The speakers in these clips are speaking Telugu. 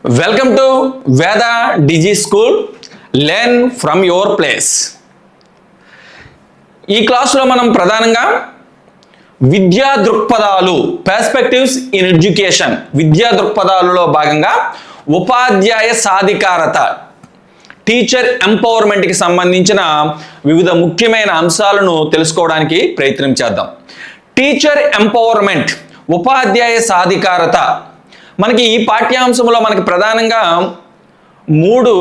Welcome to Veda Digi School. Learn from your place. ఈ క్లాస్లో మనం ప్రధానంగా విద్యా దృక్పథాలు పర్స్పెక్టివ్స్ ఇన్ ఎడ్యుకేషన్ విద్యా దృక్పథాలలో భాగంగా ఉపాధ్యాయ సాధికారత టీచర్ ఎంపవర్మెంట్కి సంబంధించిన వివిధ ముఖ్యమైన అంశాలను తెలుసుకోవడానికి ప్రయత్నం చేద్దాం. టీచర్ ఎంపవర్మెంట్ ఉపాధ్యాయ సాధికారత మనకి ఈ పాఠ్యాంశంలో మనకి ప్రధానంగా మూడు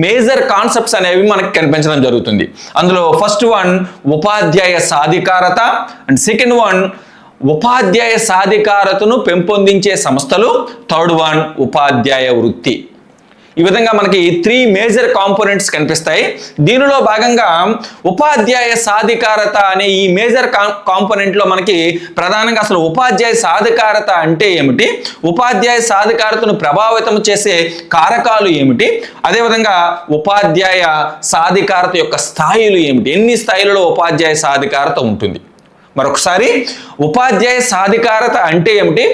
మేజర్ కాన్సెప్ట్స్ అనేవి మనకి కనిపించడం జరుగుతుంది. అందులో ఫస్ట్ వన్ ఉపాధ్యాయ సాధికారత అండ్ సెకండ్ వన్ ఉపాధ్యాయ సాధికారతను పెంపొందించే సంస్థలు, థర్డ్ వన్ ఉపాధ్యాయ వృత్తి. ఈ విధంగా మనకి త్రీ మేజర్ కాంపోనెంట్స్ కనిపిస్తాయి. దీనిలో భాగంగా ఉపాధ్యాయ సాధికారత అనే ఈ మేజర్ కాంపోనెంట్లో మనకి ప్రధానంగా అసలు ఉపాధ్యాయ సాధికారత అంటే ఏమిటి, ఉపాధ్యాయ సాధికారతను ప్రభావితం చేసే కారకాలు ఏమిటి, అదేవిధంగా ఉపాధ్యాయ సాధికారత యొక్క స్థాయిలు ఏమిటి, ఎన్ని స్థాయిలలో ఉపాధ్యాయ సాధికారత ఉంటుంది. మరొకసారి ఉపాధ్యాయ సాధికారత అంటే ఏమిటి,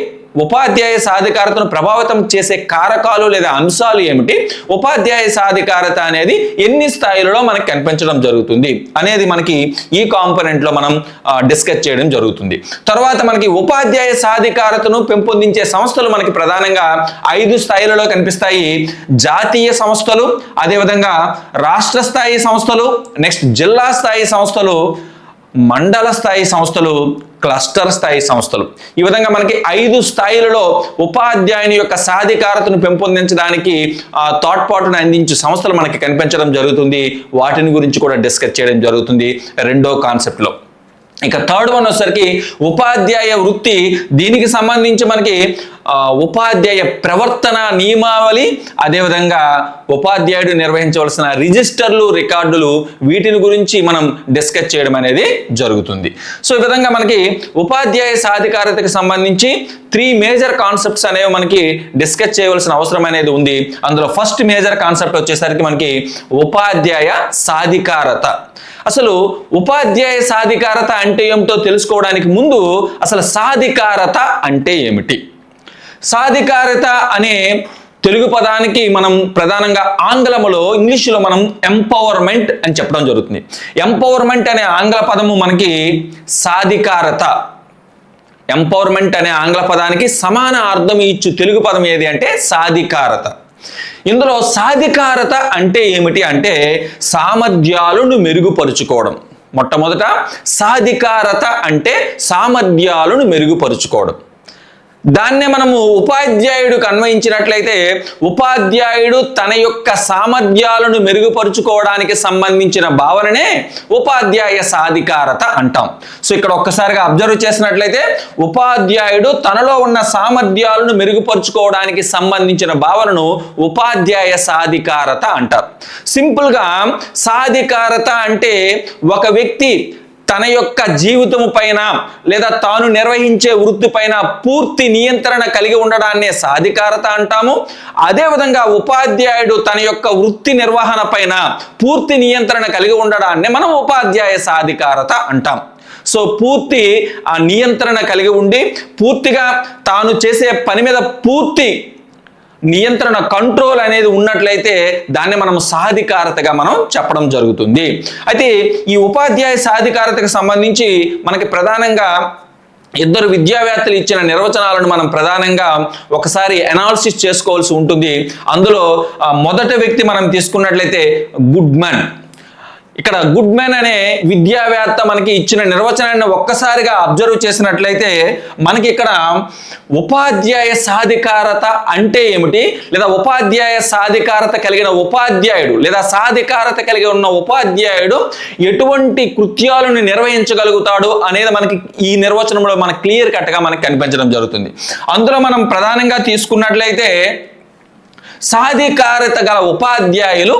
ఉపాధ్యాయ సాధికారతను ప్రభావితం చేసే కారకాలు లేదా అంశాలు ఏమిటి, ఉపాధ్యాయ సాధికారత అనేది ఎన్ని స్థాయిలలో మనకి కనిపించడం జరుగుతుంది అనేది మనకి ఈ కాంపోనెంట్లో మనం డిస్కస్ చేయడం జరుగుతుంది. తర్వాత మనకి ఉపాధ్యాయ సాధికారతను పెంపొందించే సంస్థలు మనకి ప్రధానంగా 5 స్థాయిలలో కనిపిస్తాయి. జాతీయ సంస్థలు, అదేవిధంగా రాష్ట్ర స్థాయి సంస్థలు, నెక్స్ట్ జిల్లా స్థాయి సంస్థలు, మండల స్థాయి సంస్థలు, క్లస్టర్ స్థాయి సంస్థలు. ఈ విధంగా మనకి 5 స్థాయిలలో ఉపాధ్యాయుని యొక్క సాధికారతను పెంపొందించడానికి తోడ్పాటును అందించే సంస్థలు మనకి కనిపించడం జరుగుతుంది. వాటిని గురించి కూడా డిస్కస్ చేయడం జరుగుతుంది రెండో కాన్సెప్ట్లో. ఇక థర్డ్ వన్ వచ్చేసరికి ఉపాధ్యాయ వృత్తి. దీనికి సంబంధించి మనకి ఉపాధ్యాయ ప్రవర్తన నియమావళి, అదేవిధంగా ఉపాధ్యాయుడు నిర్వహించవలసిన రిజిస్టర్లు, రికార్డులు, వీటిని గురించి మనం డిస్కస్ చేయడం అనేది జరుగుతుంది. సో ఈ విధంగా మనకి ఉపాధ్యాయ సాధికారతకి సంబంధించి 3 మేజర్ కాన్సెప్ట్స్ అనేవి మనకి డిస్కస్ చేయవలసిన అవసరం అనేది ఉంది. అందులో ఫస్ట్ మేజర్ కాన్సెప్ట్ వచ్చేసరికి మనకి ఉపాధ్యాయ సాధికారత. అసలు ఉపాధ్యాయ సాధికారత అంటే ఏమిటో తెలుసుకోవడానికి ముందు అసలు సాధికారత అంటే ఏమిటి, సాధికారత అనే తెలుగు పదానికి మనం ప్రధానంగా ఇంగ్లీష్లో మనం ఎంపవర్మెంట్ అని చెప్పడం జరుగుతుంది. ఎంపవర్మెంట్ అనే ఆంగ్ల పదము మనకి సాధికారత, ఎంపవర్మెంట్ అనే ఆంగ్ల పదానికి సమాన అర్థం ఇచ్చు తెలుగు పదం ఏది అంటే సాధికారత. ఇందులో సాధికారత అంటే ఏమిటి అంటే సామర్థ్యాలను మెరుగుపరుచుకోవడం. మొట్టమొదట సాధికారత అంటే సామర్థ్యాలను మెరుగుపరుచుకోవడం. దాన్నే మనము ఉపాధ్యాయుడికి అన్వయించినట్లయితే ఉపాధ్యాయుడు తన యొక్క సామర్థ్యాలను మెరుగుపరుచుకోవడానికి సంబంధించిన భావననే ఉపాధ్యాయ సాధికారత అంటాం. సో ఇక్కడ ఒక్కసారిగా అబ్జర్వ్ చేసినట్లయితే ఉపాధ్యాయుడు తనలో ఉన్న సామర్థ్యాలను మెరుగుపరుచుకోవడానికి సంబంధించిన భావనను ఉపాధ్యాయ సాధికారత అంటారు. సింపుల్గా సాధికారత అంటే ఒక వ్యక్తి తన యొక్క జీవితం పైన లేదా తాను నిర్వహించే వృత్తి పైన పూర్తి నియంత్రణ కలిగి ఉండడాన్నే సాధికారత అంటాము. అదేవిధంగా ఉపాధ్యాయుడు తన యొక్క వృత్తి నిర్వహణ పైన పూర్తి నియంత్రణ కలిగి ఉండడాన్నే మనం ఉపాధ్యాయ సాధికారత అంటాం. సో పూర్తి ఆ నియంత్రణ కలిగి ఉండి పూర్తిగా తాను చేసే పని మీద పూర్తి నియంత్రణ, కంట్రోల్ అనేది ఉన్నట్లయితే దాన్ని మనం సాధికారతగా మనం చెప్పడం జరుగుతుంది. అయితే ఈ ఉపాధ్యాయ సాధికారతకు సంబంధించి మనకి ప్రధానంగా 2 విద్యావేత్తలు ఇచ్చిన నిర్వచనాలను మనం ప్రధానంగా ఒకసారి అనాలిసిస్ చేసుకోవాల్సి ఉంటుంది. అందులో మొదటి వ్యక్తి మనం తీసుకున్నట్లయితే గుడ్మెన్. ఇక్కడ గుడ్మెన్ అనే విద్యావేత్త మనకి ఇచ్చిన నిర్వచనాన్ని ఒక్కసారిగా అబ్జర్వ్ చేసినట్లయితే మనకి ఇక్కడ ఉపాధ్యాయ సాధికారత అంటే ఏమిటి, లేదా ఉపాధ్యాయ సాధికారత కలిగిన ఉపాధ్యాయుడు లేదా సాధికారత కలిగి ఉన్న ఉపాధ్యాయుడు ఎటువంటి కృత్యాలను నిర్వహించగలుగుతాడు అనేది మనకి ఈ నిర్వచనంలో మనకి క్లియర్ కట్గా మనకి కనిపించడం జరుగుతుంది. అందులో మనం ప్రధానంగా తీసుకున్నట్లయితే సాధికారత గల ఉపాధ్యాయులు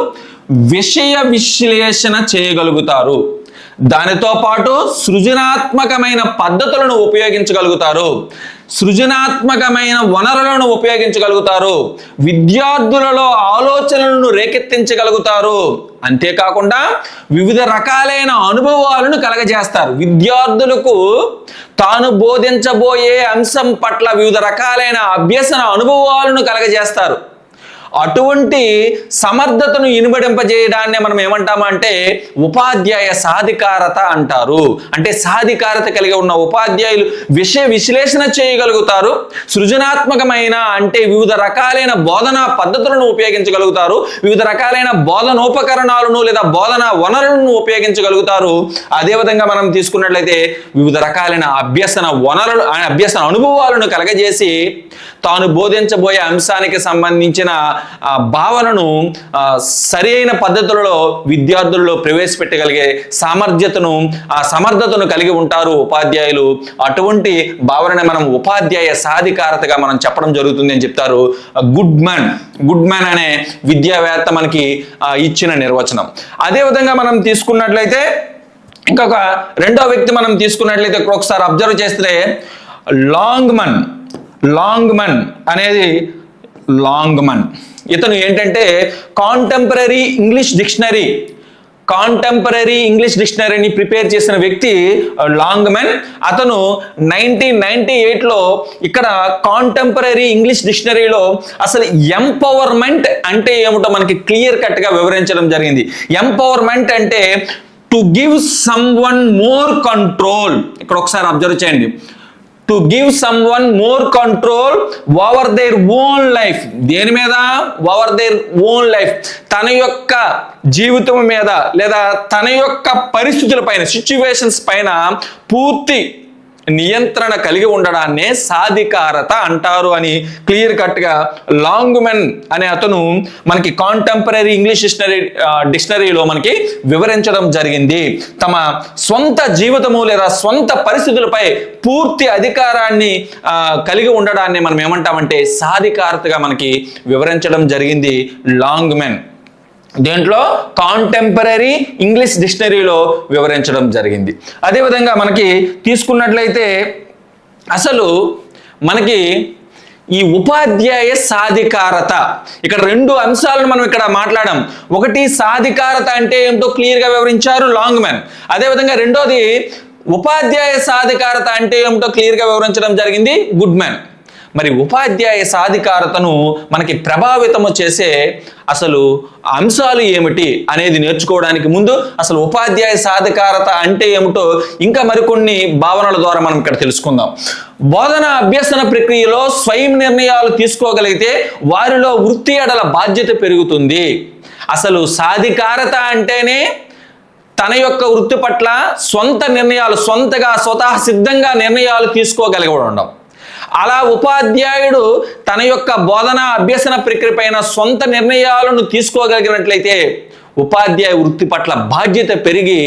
విషయ విశ్లేషణ చేయగలుగుతారు, దానితో పాటు సృజనాత్మకమైన పద్ధతులను ఉపయోగించగలుగుతారు, సృజనాత్మకమైన వనరులను ఉపయోగించగలుగుతారు, విద్యార్థులలో ఆలోచనలను రేకెత్తించగలుగుతారు, అంతేకాకుండా వివిధ రకాలైన అనుభవాలను కలగజేస్తారు. విద్యార్థులకు తాను బోధించబోయే అంశం పట్ల వివిధ రకాలైన అభ్యసన అనుభవాలను కలగజేస్తారు. అటువంటి సమర్థతను ఇనుబడింపజేయడాన్ని మనం ఏమంటామంటే ఉపాధ్యాయ సాధికారత అంటారు. అంటే సాధికారత కలిగి ఉన్న ఉపాధ్యాయులు విషయ విశ్లేషణ చేయగలుగుతారు, సృజనాత్మకమైన అంటే వివిధ రకాలైన బోధనా పద్ధతులను ఉపయోగించగలుగుతారు, వివిధ రకాలైన బోధనోపకరణాలను లేదా బోధనా వనరులను ఉపయోగించగలుగుతారు. అదేవిధంగా మనం తీసుకున్నట్లయితే వివిధ రకాలైన అభ్యసన అనుభవాలను కలగజేసి తాను బోధించబోయే అంశానికి సంబంధించిన భావనను సరైన పద్ధతులలో విద్యార్థుల్లో ప్రవేశపెట్టగలిగే సమర్థతను కలిగి ఉంటారు ఉపాధ్యాయులు. అటువంటి భావనని మనం ఉపాధ్యాయ సాధికారతగా మనం చెప్పడం జరుగుతుంది అని చెప్తారు గుడ్ మ్యాన్ అనే విద్యావేత్త మనకి ఇచ్చిన నిర్వచనం. అదేవిధంగా మనం తీసుకున్నట్లయితే ఇంకొక రెండో వ్యక్తి మనం తీసుకున్నట్లయితే ఒకసారి అబ్జర్వ్ చేస్తే లాంగ్మన్ అనేది ఇతను ఏంటంటే కాంటెంపరీ ఇంగ్లీష్ డిక్షనరీని ప్రిపేర్ చేసిన వ్యక్తి లాంగ్మన్. అతను 1998లో ఇక్కడ కాంటెంపరీ ఇంగ్లీష్ డిక్షనరీలో అసలు ఎంపవర్మెంట్ అంటే ఏమిటో మనకి క్లియర్ కట్గా వివరించడం జరిగింది. ఎంపవర్మెంట్ అంటే to give someone more control. ఇక్కడ ఒకసారి అబ్జర్వ్ చేయండి. To give someone more control over their own life. దేని మీద? Over their own life. తన యొక్క జీవితం మీద లేదా తన యొక్క పరిస్థితుల పైన, సిచ్యువేషన్స్ పైన పూర్తి నియంత్రణ కలిగి ఉండడాన్నే సాధికారత అంటారు అని క్లియర్ కట్గా లాంగ్మన్ అనే అతను మనకి కాంటెంపరీ ఇంగ్లీష్ డిక్షనరీలో మనకి వివరించడం జరిగింది. తమ స్వంత జీవితము లేదా స్వంత పరిస్థితులపై పూర్తి అధికారాన్ని కలిగి ఉండడాన్ని మనం ఏమంటామంటే సాధికారతగా మనకి వివరించడం జరిగింది లాంగ్మన్. దేంట్లో? కాంటెంపరీ ఇంగ్లీష్ డిక్షనరీలో వివరించడం జరిగింది. అదేవిధంగా మనకి తీసుకున్నట్లయితే అసలు మనకి ఈ ఉపాధ్యాయ సాధికారత, ఇక్కడ రెండు అంశాలను మనం ఇక్కడ మాట్లాడాం. ఒకటి సాధికారత అంటే ఏమిటో క్లియర్గా వివరించారు లాంగ్మన్. అదేవిధంగా రెండోది ఉపాధ్యాయ సాధికారత అంటే ఏమిటో క్లియర్గా వివరించడం జరిగింది గుడ్మెన్. మరి ఉపాధ్యాయ సాధికారతను మనకి ప్రభావితము చేసే అసలు అంశాలు ఏమిటి అనేది నేర్చుకోవడానికి ముందు అసలు ఉపాధ్యాయ సాధికారత అంటే ఏమిటో ఇంకా మరికొన్ని భావనల ద్వారా మనం ఇక్కడ తెలుసుకుందాం. బోధన అభ్యసన ప్రక్రియలో స్వయం నిర్ణయాలు తీసుకోగలిగితే వారిలో వృత్తి ఎడల బాధ్యత పెరుగుతుంది. అసలు సాధికారత అంటేనే తన యొక్క వృత్తి పట్ల సొంత నిర్ణయాలు, స్వతహా సిద్ధంగా నిర్ణయాలు తీసుకోగలిగి ఉండడం. అలా ఉపాధ్యాయుడు తన యొక్క బోధన అభ్యసన ప్రక్రియ పైన సొంత నిర్ణయాలను తీసుకోగలిగినట్లయితే ఉపాధ్యాయ వృత్తి పట్ల బాధ్యత పెరిగి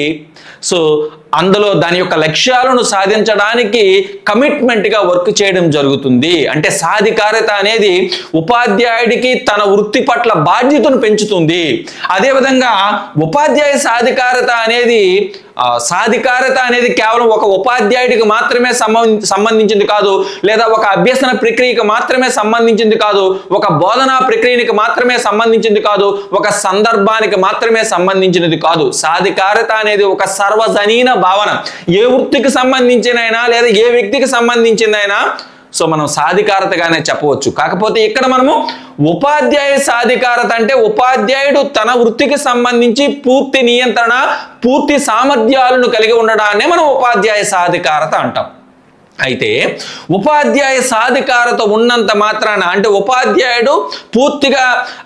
అందులో దాని యొక్క లక్ష్యాలను సాధించడానికి కమిట్మెంట్గా వర్క్ చేయడం జరుగుతుంది. అంటే సాధికారత అనేది ఉపాధ్యాయుడికి తన వృత్తి పట్ల బాధ్యతను పెంచుతుంది. అదేవిధంగా ఉపాధ్యాయ సాధికారత అనేది కేవలం ఒక ఉపాధ్యాయుడికి మాత్రమే సంబంధించింది కాదు, లేదా ఒక అభ్యసన ప్రక్రియకి మాత్రమే సంబంధించింది కాదు, ఒక బోధనా ప్రక్రియకి మాత్రమే సంబంధించింది కాదు, ఒక సందర్భానికి మాత్రమే సంబంధించినది కాదు. సాధికారత అనేది ఒక సర్వజనీన భావన. ఏ వృత్తికి సంబంధించినైనా లేదా ఏ వ్యక్తికి సంబంధించిందైనా మనం సాధికారతగానే చెప్పవచ్చు. కాకపోతే ఇక్కడ మనము ఉపాధ్యాయ సాధికారత అంటే ఉపాధ్యాయుడు తన వృత్తికి సంబంధించి పూర్తి నియంత్రణ, పూర్తి సామర్థ్యాలను కలిగి ఉండడాన్నే మనం ఉపాధ్యాయ సాధికారత అంటాం. అయితే ఉపాధ్యాయ సాధికారత ఉన్నంత మాత్రాన, అంటే ఉపాధ్యాయుడు పూర్తిగా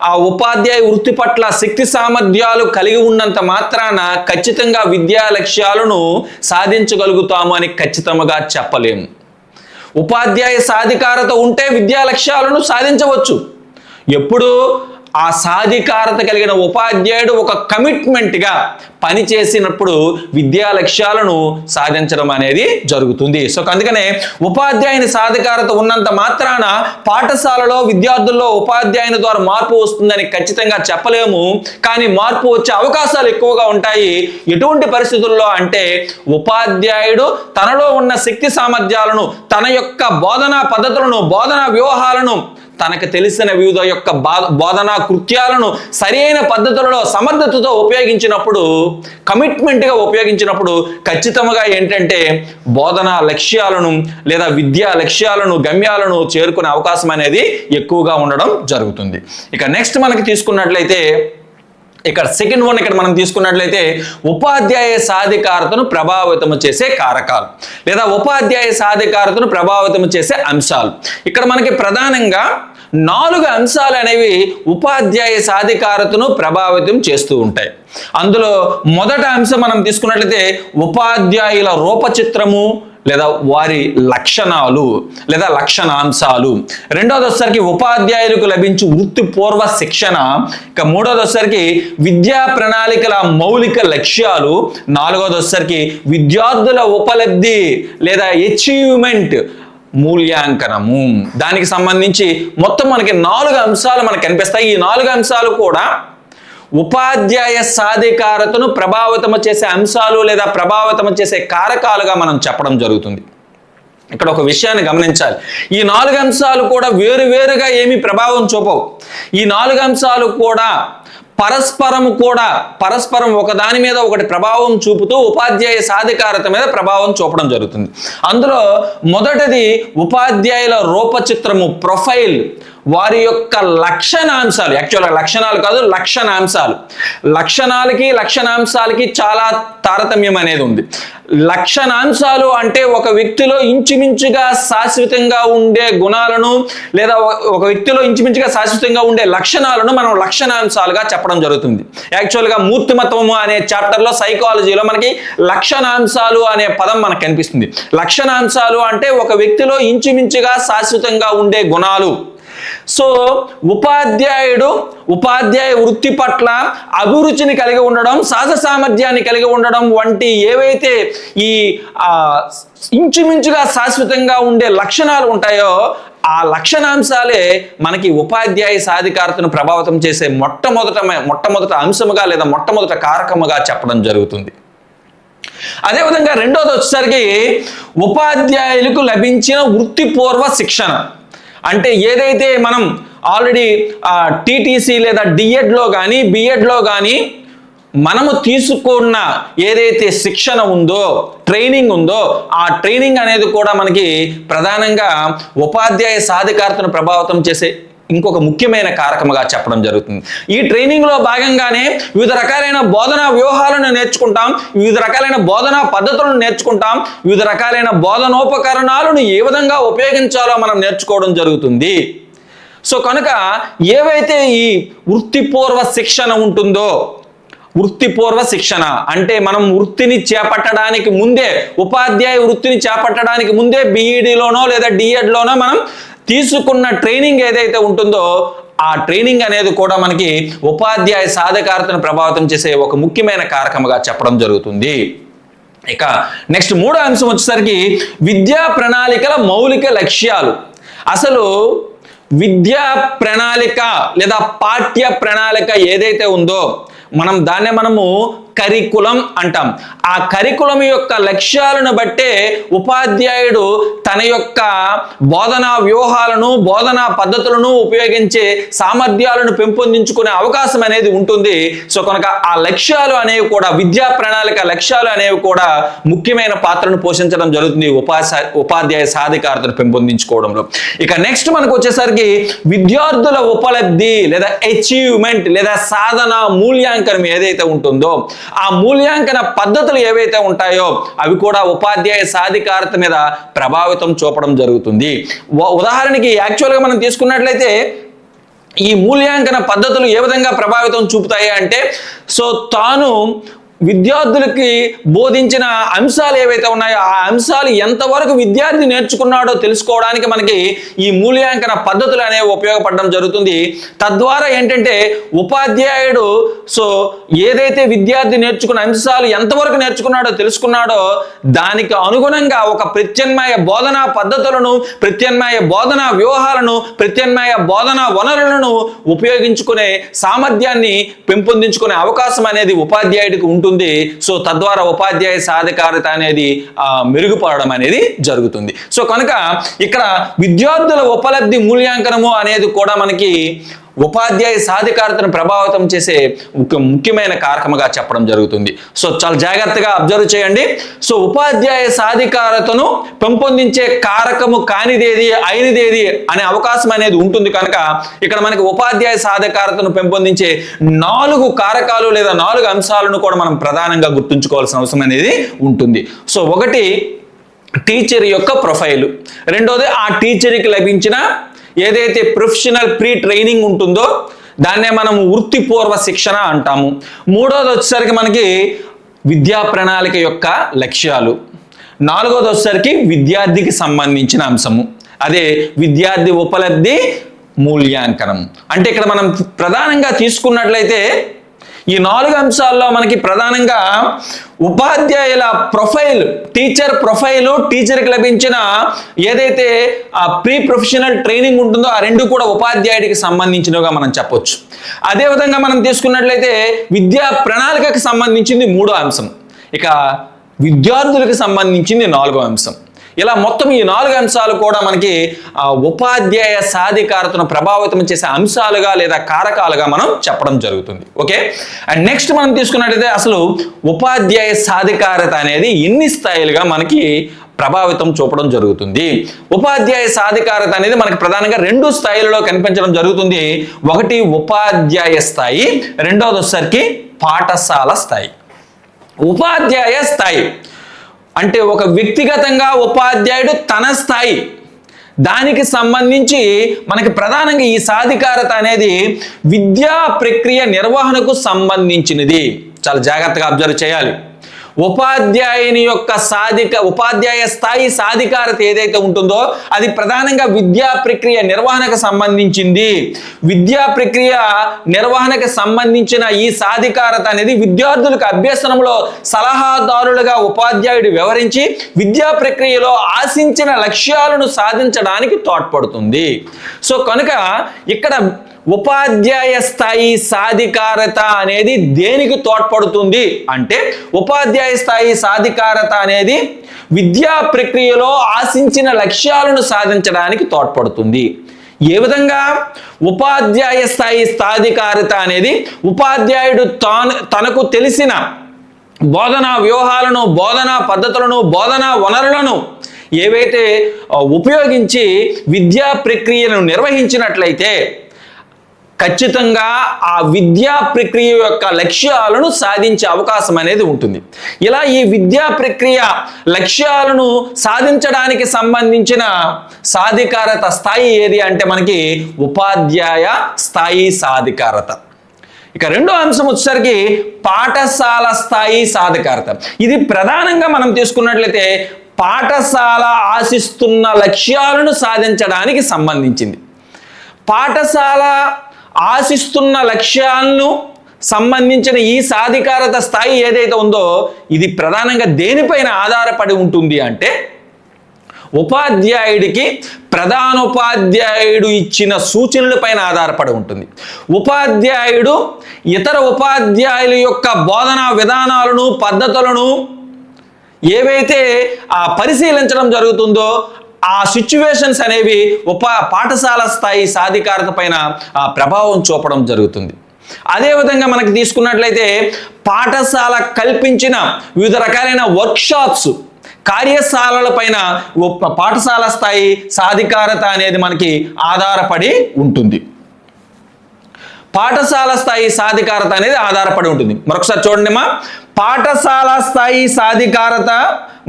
ఆ ఉపాధ్యాయ వృత్తి పట్ల శక్తి సామర్థ్యాలు కలిగి ఉన్నంత మాత్రాన ఖచ్చితంగా విద్యా లక్ష్యాలను సాధించగలుగుతాము అని ఖచ్చితంగా చెప్పలేము. ఉపాధ్యాయ సాధికారత ఉంటే విద్యా లక్ష్యాలను సాధించవచ్చు. ఎప్పుడు ఆ సాధికారత కలిగిన ఉపాధ్యాయుడు ఒక కమిట్మెంట్గా పనిచేసినప్పుడు విద్యా లక్ష్యాలను సాధించడం అనేది జరుగుతుంది. అందుకనే ఉపాధ్యాయుని సాధికారత ఉన్నంత మాత్రాన పాఠశాలలో విద్యార్థుల్లో ఉపాధ్యాయుని ద్వారా మార్పు వస్తుందని ఖచ్చితంగా చెప్పలేము. కానీ మార్పు వచ్చే అవకాశాలు ఎక్కువగా ఉంటాయి. ఎటువంటి పరిస్థితుల్లో అంటే ఉపాధ్యాయుడు తనలో ఉన్న శక్తి సామర్థ్యాలను, తన యొక్క బోధనా పద్ధతులను, బోధనా వ్యూహాలను తనకు తెలిసిన వివిధ యొక్క బోధనా కృత్యాలను సరైన పద్ధతులలో సమర్థతతో ఉపయోగించినప్పుడు, కమిట్మెంట్గా ఉపయోగించినప్పుడు ఖచ్చితంగా ఏంటంటే బోధనా లక్ష్యాలను లేదా విద్యా లక్ష్యాలను, గమ్యాలను చేరుకునే అవకాశం అనేది ఎక్కువగా ఉండడం జరుగుతుంది. ఇక నెక్స్ట్ మనకి తీసుకున్నట్లయితే ఇక్కడ సెకండ్ వన్ ఇక్కడ మనం తీసుకున్నట్లయితే ఉపాధ్యాయ సాధికారతను ప్రభావితం చేసే కారకాలు లేదా ఉపాధ్యాయ సాధికారతను ప్రభావితం చేసే అంశాలు. ఇక్కడ మనకి ప్రధానంగా 4 అంశాలు అనేవి ఉపాధ్యాయ సాధికారతను ప్రభావితం చేస్తూ ఉంటాయి. అందులో మొదటి అంశం మనం తీసుకున్నట్లయితే ఉపాధ్యాయుల రూపచిత్రము లేదా వారి లక్షణాలు లేదా లక్షణాంశాలు. రెండవది వచ్చేసరికి ఉపాధ్యాయులకు లభించే వృత్తిపూర్వ శిక్షణ. ఇక మూడవది వచ్చేసరికి విద్యా ప్రణాళికల మౌలిక లక్ష్యాలు. నాలుగవది వచ్చేసరికి విద్యార్థుల ఉపలబ్ధి లేదా అచీవ్మెంట్ మూల్యాంకనము. దానికి సంబంధించి మొత్తం మనకి 4 అంశాలు మనకు కనిపిస్తాయి. ఈ 4 అంశాలు కూడా ఉపాధ్యాయ సాధికారతను ప్రభావితం చేసే అంశాలు లేదా ప్రభావితం చేసే కారకాలుగా మనం చెప్పడం జరుగుతుంది. ఇక్కడ ఒక విషయాన్ని గమనించాలి. ఈ 4 అంశాలు కూడా వేరువేరుగా ఏమీ ప్రభావం చూపవు. ఈ 4 అంశాలు కూడా పరస్పరం ఒకదాని మీద ఒకటి ప్రభావం చూపుతూ ఉపాధ్యాయ సాధికారత మీద ప్రభావం చూపడం జరుగుతుంది. అందులో మొదటిది ఉపాధ్యాయుల రూపచిత్రము, ప్రొఫైల్, వారి యొక్క లక్షణాంశాలు. యాక్చువల్గా లక్షణాలు కాదు, లక్షణాంశాలు. లక్షణాలకి చాలా తారతమ్యం అనేది ఉంది. లక్షణాంశాలు అంటే ఒక వ్యక్తిలో ఇంచుమించుగా శాశ్వతంగా ఉండే గుణాలను లేదా ఒక వ్యక్తిలో ఇంచుమించుగా శాశ్వతంగా ఉండే లక్షణాలను మనం లక్షణాంశాలుగా చెప్పడం జరుగుతుంది. యాక్చువల్గా మూర్తిమత్వము అనే చాప్టర్లో సైకాలజీలో మనకి లక్షణాంశాలు అనే పదం మనకు కనిపిస్తుంది. లక్షణాంశాలు అంటే ఒక వ్యక్తిలో ఇంచుమించుగా శాశ్వతంగా ఉండే గుణాలు. సో ఉపాధ్యాయ వృత్తి పట్ల అభిరుచిని కలిగి ఉండడం, సహజ సామర్థ్యాన్ని కలిగి ఉండడం వంటి ఏవైతే ఈ ఇంచుమించుగా శాశ్వతంగా ఉండే లక్షణాలు ఉంటాయో ఆ లక్షణాంశాలే మనకి ఉపాధ్యాయ సాధికారతను ప్రభావితం చేసే మొట్టమొదట అంశముగా లేదా మొట్టమొదట కారకముగా చెప్పడం జరుగుతుంది. అదేవిధంగా రెండోది వచ్చేసరికి ఉపాధ్యాయులకు లభించిన వృత్తిపూర్వ శిక్షణ. అంటే ఏదైతే మనం ఆల్రెడీ టీటీసీ లేదా డిఎడ్లో కానీ బిఎడ్లో కానీ మనము తీసుకున్న ఏదైతే శిక్షణ ఉందో, ట్రైనింగ్ ఉందో, ఆ ట్రైనింగ్ అనేది కూడా మనకి ప్రధానంగా ఉపాధ్యాయ సాధికారతను ప్రభావితం చేసే ఇంకొక ముఖ్యమైన కారకముగా చెప్పడం జరుగుతుంది. ఈ ట్రైనింగ్లో భాగంగానే వివిధ రకాలైన బోధనా వ్యూహాలను నేర్చుకుంటాం, వివిధ రకాలైన బోధనా పద్ధతులను నేర్చుకుంటాం, వివిధ రకాలైన బోధనోపకరణాలను ఏ విధంగా ఉపయోగించాలో మనం నేర్చుకోవడం జరుగుతుంది. సో కనుక ఏవైతే ఈ వృత్తిపూర్వ శిక్షణ ఉంటుందో, వృత్తిపూర్వ శిక్షణ అంటే మనం వృత్తిని చేపట్టడానికి ముందే, ఉపాధ్యాయ వృత్తిని చేపట్టడానికి ముందే బీఈడీలోనో లేదా డిఎడ్లోనో మనం తీసుకున్న ట్రైనింగ్ ఏదైతే ఉంటుందో ఆ ట్రైనింగ్ అనేది కూడా మనకి ఉపాధ్యాయ సాధికారతను ప్రభావితం చేసే ఒక ముఖ్యమైన కారకముగా చెప్పడం జరుగుతుంది. ఇక నెక్స్ట్ మూడో అంశం వచ్చేసరికి విద్యా ప్రణాళికల మౌలిక లక్ష్యాలు. అసలు విద్యా ప్రణాళిక లేదా పాఠ్య ప్రణాళిక ఏదైతే ఉందో మనము కరికులం అంటాం. ఆ కరికులం యొక్క లక్ష్యాలను బట్టే ఉపాధ్యాయుడు తన యొక్క బోధనా వ్యూహాలను, బోధనా పద్ధతులను ఉపయోగించే సామర్థ్యాలను పెంపొందించుకునే అవకాశం అనేది ఉంటుంది. సో కనుక ఆ లక్ష్యాలు అనేవి కూడా, విద్యా ప్రణాళిక లక్ష్యాలు అనేవి కూడా ముఖ్యమైన పాత్రను పోషించడం జరుగుతుంది ఉపాధ్యాయ సాధికారతను పెంపొందించుకోవడంలో. ఇక నెక్స్ట్ మనకు వచ్చేసరికి విద్యార్థుల ఉపలబ్ధి లేదా అచీవ్మెంట్ లేదా సాధన మూల్యాంకనం ఏదైతే ఉంటుందో ఆ మూల్యాంకన పద్ధతులు ఏవైతే ఉంటాయో అవి కూడా ఉపాధ్యాయ సాధికారత మీద ప్రభావితం చూపడం జరుగుతుంది. ఉదాహరణకి యాక్చువల్గా మనం తీసుకున్నట్లయితే ఈ మూల్యాంకన పద్ధతులు ఏ విధంగా ప్రభావితం చూపుతాయి అంటే, సో తాను విద్యార్థులకి బోధించిన అంశాలు ఏవైతే ఉన్నాయో ఆ అంశాలు ఎంతవరకు విద్యార్థి నేర్చుకున్నాడో తెలుసుకోవడానికి మనకి ఈ మూల్యాంకన పద్ధతులు అనేవి ఉపయోగపడడం జరుగుతుంది. తద్వారా ఏంటంటే ఉపాధ్యాయుడు సో ఏదైతే విద్యార్థి నేర్చుకున్న అంశాలు ఎంతవరకు నేర్చుకున్నాడో తెలుసుకున్నాడో దానికి అనుగుణంగా ఒక ప్రత్యామ్నాయ బోధనా పద్ధతులను, ప్రత్యామ్నాయ బోధనా వ్యూహాలను, ప్రత్యామ్నాయ బోధనా వనరులను ఉపయోగించుకునే సామర్థ్యాన్ని పెంపొందించుకునే అవకాశం అనేది ఉపాధ్యాయుడికి ఉంటుంది. ఉంటుంది. సో తద్వారా ఉపాధ్యాయ సాధికారత అనేది మెరుగుపడడం అనేది జరుగుతుంది. సో కనుక ఇక్కడ విద్యార్థుల ఉపలబ్ధి మూల్యాంకనము అనేది కూడా మనకి ఉపాధ్యాయ సాధికారతను ప్రభావితం చేసే ముఖ్యమైన కారకముగా చెప్పడం జరుగుతుంది. సో చాలా జాగ్రత్తగా అబ్జర్వ్ చేయండి. సో ఉపాధ్యాయ సాధికారతను పెంపొందించే కారకము కానిదేది అయినదేది అనే అవకాశం అనేది ఉంటుంది. కనుక ఇక్కడ మనకి ఉపాధ్యాయ సాధికారతను పెంపొందించే 4 కారకాలు లేదా 4 అంశాలను కూడా మనం ప్రధానంగా గుర్తుంచుకోవాల్సిన అవసరం అనేది ఉంటుంది. సో ఒకటి టీచర్ యొక్క ప్రొఫైలు, రెండోది ఆ టీచర్కి లభించిన ఏదైతే ప్రొఫెషనల్ ప్రీ ట్రైనింగ్ ఉంటుందో దాన్నే మనం వృత్తిపూర్వ శిక్షణ అంటాము. మూడోది వచ్చేసరికి మనకి విద్యా ప్రణాళిక యొక్క లక్ష్యాలు, నాలుగోది వచ్చేసరికి విద్యార్థికి సంబంధించిన అంశము, అదే విద్యార్థి ఉపలబ్ధి మూల్యాంకనం. అంటే ఇక్కడ మనం ప్రధానంగా తీసుకున్నట్లయితే ఈ 4 అంశాల్లో మనకి ప్రధానంగా ఉపాధ్యాయుల ప్రొఫైల్, టీచర్ ప్రొఫైలు, టీచర్కి లభించిన ఏదైతే ఆ ప్రీ ప్రొఫెషనల్ ట్రైనింగ్ ఉంటుందో ఆ 2 కూడా ఉపాధ్యాయుడికి సంబంధించినవిగా మనం చెప్పొచ్చు. అదేవిధంగా మనం తీసుకున్నట్లయితే విద్యా ప్రణాళికకి సంబంధించింది 3వ అంశం, ఇక విద్యార్థులకు సంబంధించింది 4వ అంశం. ఇలా మొత్తం ఈ 4 అంశాలు కూడా మనకి ఉపాధ్యాయ సాధికారతను ప్రభావితం చేసే అంశాలుగా లేదా కారకాలుగా మనం చెప్పడం జరుగుతుంది. ఓకే, అండ్ నెక్స్ట్ మనం తీసుకున్నట్లయితే అసలు ఉపాధ్యాయ సాధికారత అనేది ఎన్ని స్థాయిలుగా మనకి ప్రభావితం చూపడం జరుగుతుంది. ఉపాధ్యాయ సాధికారత అనేది మనకి ప్రధానంగా 2 స్థాయిలలో కనిపించడం జరుగుతుంది. ఒకటి ఉపాధ్యాయ స్థాయి, రెండవది వచ్చేసరికి పాఠశాల స్థాయి. ఉపాధ్యాయ స్థాయి అంటే ఒక వ్యక్తిగతంగా ఉపాధ్యాయుడు తన స్థాయి దానికి సంబంధించి మనకి ప్రధానంగా ఈ సాధికారత అనేది విద్యా ప్రక్రియ నిర్వహణకు సంబంధించినది. చాలా జాగ్రత్తగా అబ్జర్వ్ చేయాలి. ఉపాధ్యాయుని యొక్క ఉపాధ్యాయ స్థాయి సాధికారత ఏదైతే ఉంటుందో అది ప్రధానంగా విద్యా ప్రక్రియ నిర్వహణకు సంబంధించింది. విద్యా ప్రక్రియ నిర్వహణకు సంబంధించిన ఈ సాధికారత అనేది విద్యార్థులకు అభ్యసనంలో సలహాదారులుగా ఉపాధ్యాయుడు వ్యవహరించి విద్యా ప్రక్రియలో ఆశించిన లక్ష్యాలను సాధించడానికి తోడ్పడుతుంది. సో కనుక ఇక్కడ ఉపాధ్యాయ స్థాయి సాధికారత అనేది దేనికి తోడ్పడుతుంది అంటే ఉపాధ్యాయ స్థాయి సాధికారత అనేది విద్యా ప్రక్రియలో ఆశించిన లక్ష్యాలను సాధించడానికి తోడ్పడుతుంది. ఏ విధంగా? ఉపాధ్యాయ స్థాయి సాధికారత అనేది ఉపాధ్యాయుడు తనకు తెలిసిన బోధనా వ్యూహాలను, బోధనా పద్ధతులను, బోధనా వనరులను ఏవైతే ఉపయోగించి విద్యా ప్రక్రియను నిర్వహించినట్లయితే ఖచ్చితంగా ఆ విద్యా ప్రక్రియ యొక్క లక్ష్యాలను సాధించే అవకాశం అనేది ఉంటుంది. ఇలా ఈ విద్యా ప్రక్రియ లక్ష్యాలను సాధించడానికి సంబంధించిన సాధికారత స్థాయి ఏది అంటే మనకి ఉపాధ్యాయ స్థాయి సాధికారత. ఇక రెండో అంశం వచ్చేసరికి పాఠశాల స్థాయి సాధికారత. ఇది ప్రధానంగా మనం తీసుకున్నట్లయితే పాఠశాల ఆశిస్తున్న లక్ష్యాలను సాధించడానికి సంబంధించింది. పాఠశాల ఆశిస్తున్న లక్ష్యాలను సంబంధించిన ఈ సాధికారత స్థాయి ఏదైతే ఉందో ఇది ప్రధానంగా దేనిపైన ఆధారపడి ఉంటుంది అంటే ఉపాధ్యాయుడికి ప్రధానోపాధ్యాయుడు ఇచ్చిన సూచనలపైన ఆధారపడి ఉంటుంది. ఉపాధ్యాయుడు ఇతర ఉపాధ్యాయుల యొక్క బోధనా విధానాలను, పద్ధతులను ఏవైతే పరిశీలించడం జరుగుతుందో ఆ సిచ్యువేషన్స్ అనేవి పాఠశాల స్థాయి సాధికారత పైన ప్రభావం చూపడం జరుగుతుంది. అదేవిధంగా మనకి తీసుకున్నట్లయితే పాఠశాల కల్పించిన వివిధ రకాలైన వర్క్షాప్స్, కార్యశాలల పైన పాఠశాల స్థాయి సాధికారత అనేది మనకి ఆధారపడి ఉంటుంది. పాఠశాల స్థాయి సాధికారత అనేది ఆధారపడి ఉంటుంది. మరొకసారి చూడండిమా, పాఠశాల స్థాయి సాధికారత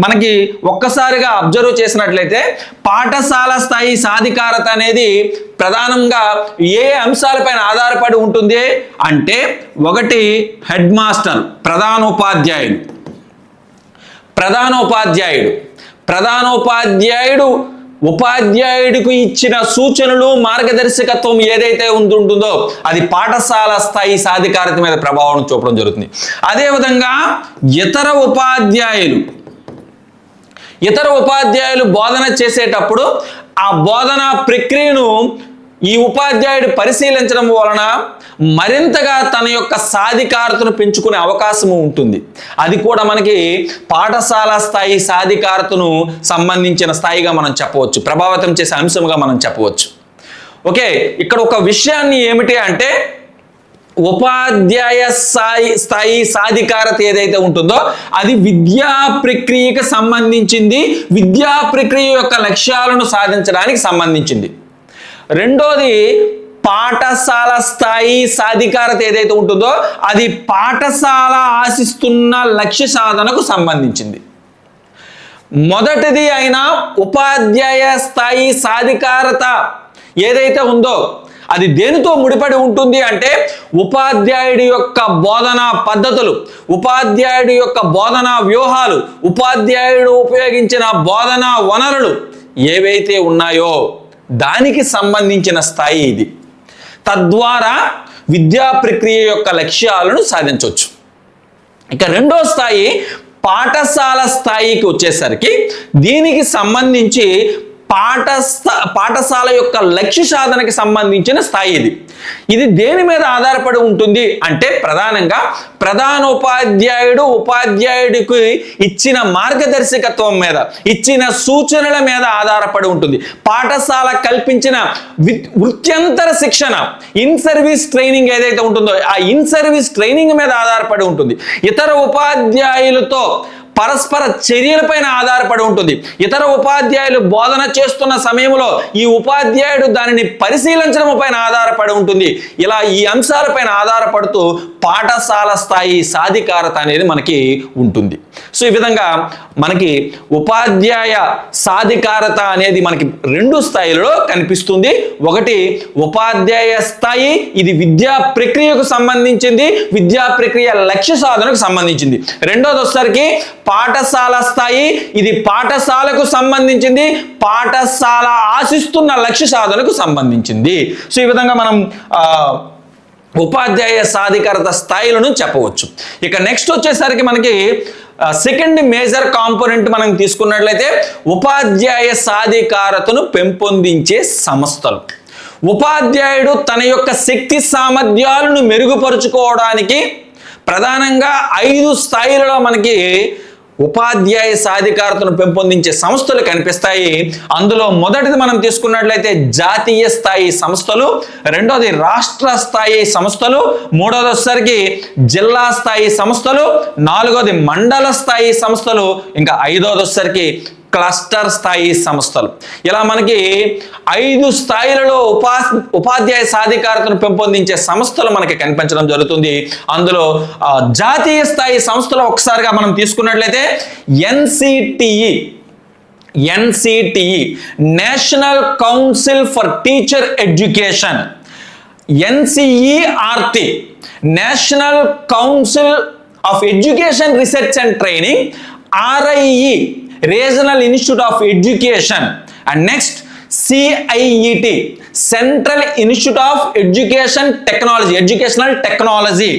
మనకి ఒక్కసారిగా అబ్జర్వ్ చేసినట్లయితే పాఠశాల స్థాయి సాధికారత అనేది ప్రధానంగా ఏ అంశాలపైన ఆధారపడి ఉంటుంది అంటే ఒకటి హెడ్ మాస్టర్, ప్రధానోపాధ్యాయుడు ఉపాధ్యాయుడికి ఇచ్చిన సూచనలు, మార్గదర్శకత్వం ఏదైతే ఉంటుందో అది పాఠశాల స్థాయి సాధికారత మీద ప్రభావం చూపడం జరుగుతుంది. అదేవిధంగా ఇతర ఉపాధ్యాయులు బోధన చేసేటప్పుడు ఆ బోధనా ప్రక్రియను ఈ ఉపాధ్యాయుడు పరిశీలించడం వలన మరింతగా తన యొక్క సాధికారతను పెంచుకునే అవకాశం ఉంటుంది. అది కూడా మనకి పాఠశాల స్థాయి సాధికారతను సంబంధించిన స్థాయిగా మనం చెప్పవచ్చు, ప్రభావితం చేసే అంశంగా మనం చెప్పవచ్చు. ఓకే, ఇక్కడ ఒక విషయాన్ని ఏమిటి అంటే ఉపాధ్యాయ స్థాయి సాధికారత ఏదైతే ఉంటుందో అది విద్యా ప్రక్రియకు సంబంధించింది, విద్యా ప్రక్రియ యొక్క లక్ష్యాలను సాధించడానికి సంబంధించింది. రెండోది పాఠశాల స్థాయి సాధికారత ఏదైతే ఉంటుందో అది పాఠశాల ఆశిస్తున్న లక్ష్య సాధనకు సంబంధించింది. మొదటిది అయిన ఉపాధ్యాయ స్థాయి సాధికారత ఏదైతే ఉందో అది దేనితో ముడిపడి ఉంటుంది అంటే ఉపాధ్యాయుడి యొక్క బోధనా పద్ధతులు, ఉపాధ్యాయుడి యొక్క బోధనా వ్యూహాలు, ఉపాధ్యాయుడు ఉపయోగించిన బోధనా వనరులు ఏవైతే ఉన్నాయో దానికి సంబంధించిన స్థాయి ఇది. తద్వారా విద్యా ప్రక్రియ యొక్క లక్ష్యాలను సాధించవచ్చు. ఇక రెండో స్థాయి పాఠశాల స్థాయికి వచ్చేసరికి దీనికి సంబంధించి పాఠశాల యొక్క లక్ష్య సాధనకి సంబంధించిన స్థాయి ఇది. ఇది దేని మీద ఆధారపడి ఉంటుంది అంటే ప్రధానంగా ప్రధానోపాధ్యాయుడు ఉపాధ్యాయుడికి ఇచ్చిన మార్గదర్శకత్వం మీద, ఇచ్చిన సూచనల మీద ఆధారపడి ఉంటుంది. పాఠశాల కల్పించిన వృత్యంతర శిక్షణ, ఇన్ సర్వీస్ ట్రైనింగ్ ఏదైతే ఉంటుందో ఆ ఇన్ సర్వీస్ ట్రైనింగ్ మీద ఆధారపడి ఉంటుంది. ఇతర ఉపాధ్యాయులతో పరస్పర చర్యలపైన ఆధారపడి ఉంటుంది. ఇతర ఉపాధ్యాయులు బోధన చేస్తున్న సమయంలో ఈ ఉపాధ్యాయుడు దానిని పరిశీలించడం పైన ఆధారపడి ఉంటుంది. ఇలా ఈ అంశాలపైన ఆధారపడుతూ పాఠశాల స్థాయి సాధికారత అనేది మనకి ఉంటుంది. సో ఈ విధంగా మనకి ఉపాధ్యాయ సాధికారత అనేది మనకి రెండు స్థాయిలలో కనిపిస్తుంది. ఒకటి ఉపాధ్యాయ స్థాయి, ఇది విద్యా ప్రక్రియకు సంబంధించింది, విద్యా ప్రక్రియ లక్ష్య సాధనకు సంబంధించింది. రెండోది వచ్చేసరికి పాఠశాల స్థాయి, ఇది పాఠశాలకు సంబంధించింది, పాఠశాల ఆశిస్తున్న లక్ష్య సాధనకు సంబంధించింది. సో ఈ విధంగా మనం ఉపాధ్యాయ సాధికారత స్థాయిలను చెప్పవచ్చు. ఇక నెక్స్ట్ వచ్చేసరికి మనకి సెకండ్ మేజర్ కాంపోనెంట్ మనం తీసుకున్నట్లయితే ఉపాధ్యాయ సాధికారతను పెంపొందించే సంస్థలు. ఉపాధ్యాయుడు తన యొక్క శక్తి సామర్థ్యాలను మెరుగుపరుచుకోవడానికి ప్రధానంగా 5 స్థాయిలలో మనకి ఉపాధ్యాయ సాధికారతను పెంపొందించే సంస్థలు కనిపిస్తాయి. అందులో మొదటిది మనం తీసుకున్నట్లయితే జాతీయ స్థాయి సంస్థలు, రెండోది రాష్ట్ర స్థాయి సంస్థలు, మూడోది వచ్చేసరికి జిల్లా స్థాయి సంస్థలు, నాలుగోది మండల స్థాయి సంస్థలు, ఇంకా ఐదోది వచ్చేసరికి క్లస్టర్ స్థాయి సంస్థలు. ఇలా మనకి 5 స్థాయిలలో ఉపాధ్యాయ సాధికారతను పెంపొందించే సంస్థలు మనకి కనిపించడం జరుగుతుంది. అందులో జాతీయ స్థాయి సంస్థలు ఒకసారిగా మనం తీసుకున్నట్లయితే NCTE national council for teacher education, NCERT national council of education research and training, RIE regional institute of education, and next CIET central institute of education technology, educational technology,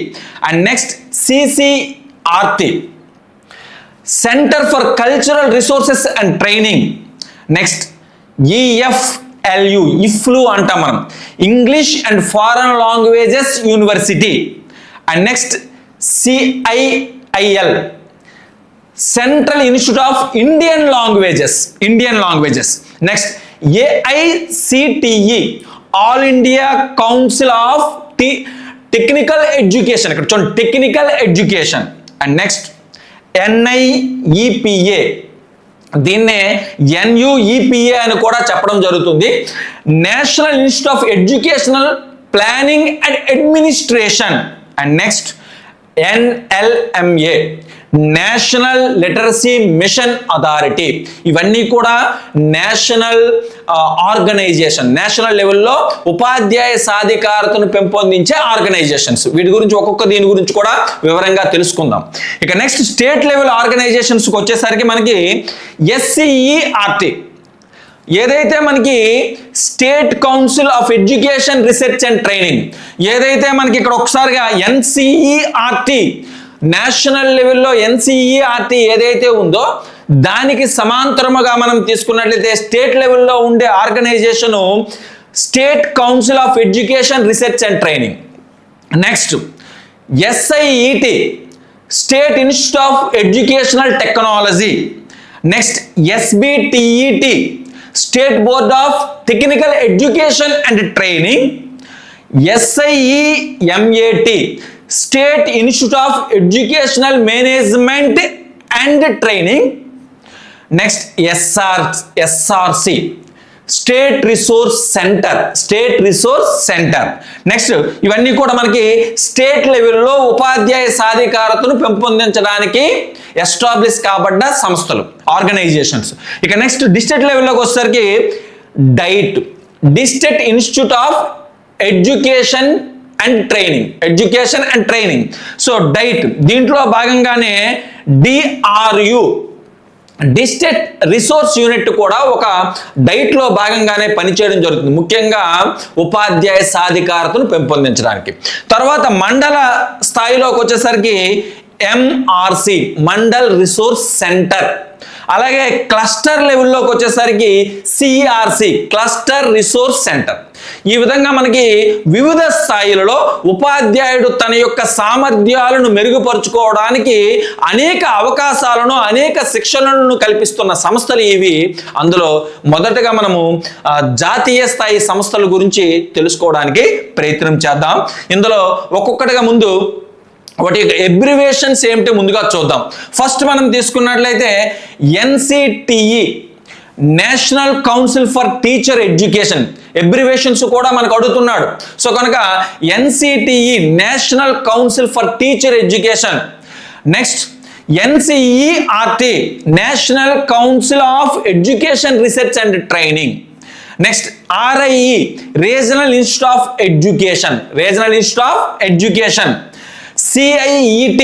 and next CCRT centre for cultural resources and training, next IFLU అంటాం మనం, English and foreign languages university, and next CIIL central institute of Indian languages, next AICTE all India council of technical education, ఇక్కడ చూడండి technical education, and next NIEPA, దీన్నే NUEPA అని కూడా చెప్పడం జరుగుతుంది, national institute of educational planning and administration, and next NLMA national literacy mission authority. ఇవన్నీ కూడా నేషనల్ ఆర్గనైజేషన్, నేషనల్ లెవెల్లో ఉపాధ్యాయ సాధికారతను పెంపొందించే ఆర్గనైజేషన్స్. వీటి గురించి దీని గురించి కూడా వివరంగా తెలుసుకుందాం. ఇక నెక్స్ట్ స్టేట్ లెవెల్ ఆర్గనైజేషన్స్కి వచ్చేసరికి మనకి SCERT ఏదైతే మనకి state council of education research and training, ఏదైతే మనకి ఇక్కడ ఒకసారిగా NCERT నేషనల్ లెవెల్లో NCERT ఏదైతే ఉందో దానికి సమాంతరముగా మనం తీసుకున్నట్లయితే స్టేట్ లెవెల్లో ఉండే organisation state council of education research and training. Next SIET, state institute of educational technology. Next SBTET, state board of technical education and training. SIEMAT, state institute of educational management and training. Next SRC, state resource centre. Next ఇవన్నీ కూడా మనకి స్టేట్ లెవెల్లో ఉపాధ్యాయ సాధికారతను పెంపొందించడానికి ఎస్టాబ్లిష్ కాబడ్డ సంస్థలు, ఆర్గనైజేషన్స్. ఇక నెక్స్ట్ డిస్ట్రిక్ట్ లెవెల్లోకి వచ్చేసరికి diet, district institute of education and training. So diet దీంట్లో భాగంగానే DRU, డిస్ట్రిక్ట్ రిసోర్స్ యూనిట్ కూడా ఒక డైట్లో భాగంగానే పనిచేయడం జరుగుతుంది, ముఖ్యంగా ఉపాధ్యాయ సాధికారతను పెంపొందించడానికి. తర్వాత మండల స్థాయిలోకి వచ్చేసరికి MRC, మండల్ రిసోర్స్ సెంటర్. అలాగే క్లస్టర్ లెవెల్లోకి వచ్చేసరికి CRC, క్లస్టర్ రిసోర్స్ సెంటర్. ఈ విధంగా మనకి వివిధ స్థాయిలలో ఉపాధ్యాయుడు తన యొక్క సామర్థ్యాలను మెరుగుపరుచుకోవడానికి అనేక అవకాశాలను, అనేక శిక్షణలను కల్పిస్తున్న సంస్థలు ఇవి. అందులో మొదటగా మనము జాతీయ స్థాయి సంస్థల గురించి తెలుసుకోవడానికి ప్రయత్నం చేద్దాం. ఇందులో ఒక్కొక్కటిగా ముందు వాటి యొక్క ఎబ్రివేషన్స్ ఏమిటి ముందుగా చూద్దాం. ఫస్ట్ మనం తీసుకున్నట్లయితే NCTE, national council for teacher education. Abbreviations కూడా మనకు అడుగుతున్నాడు. సో కనుక NCTE, national council for teacher education. Next NCERT, national council of education research and training. Next RIE, regional institute of education. CIET,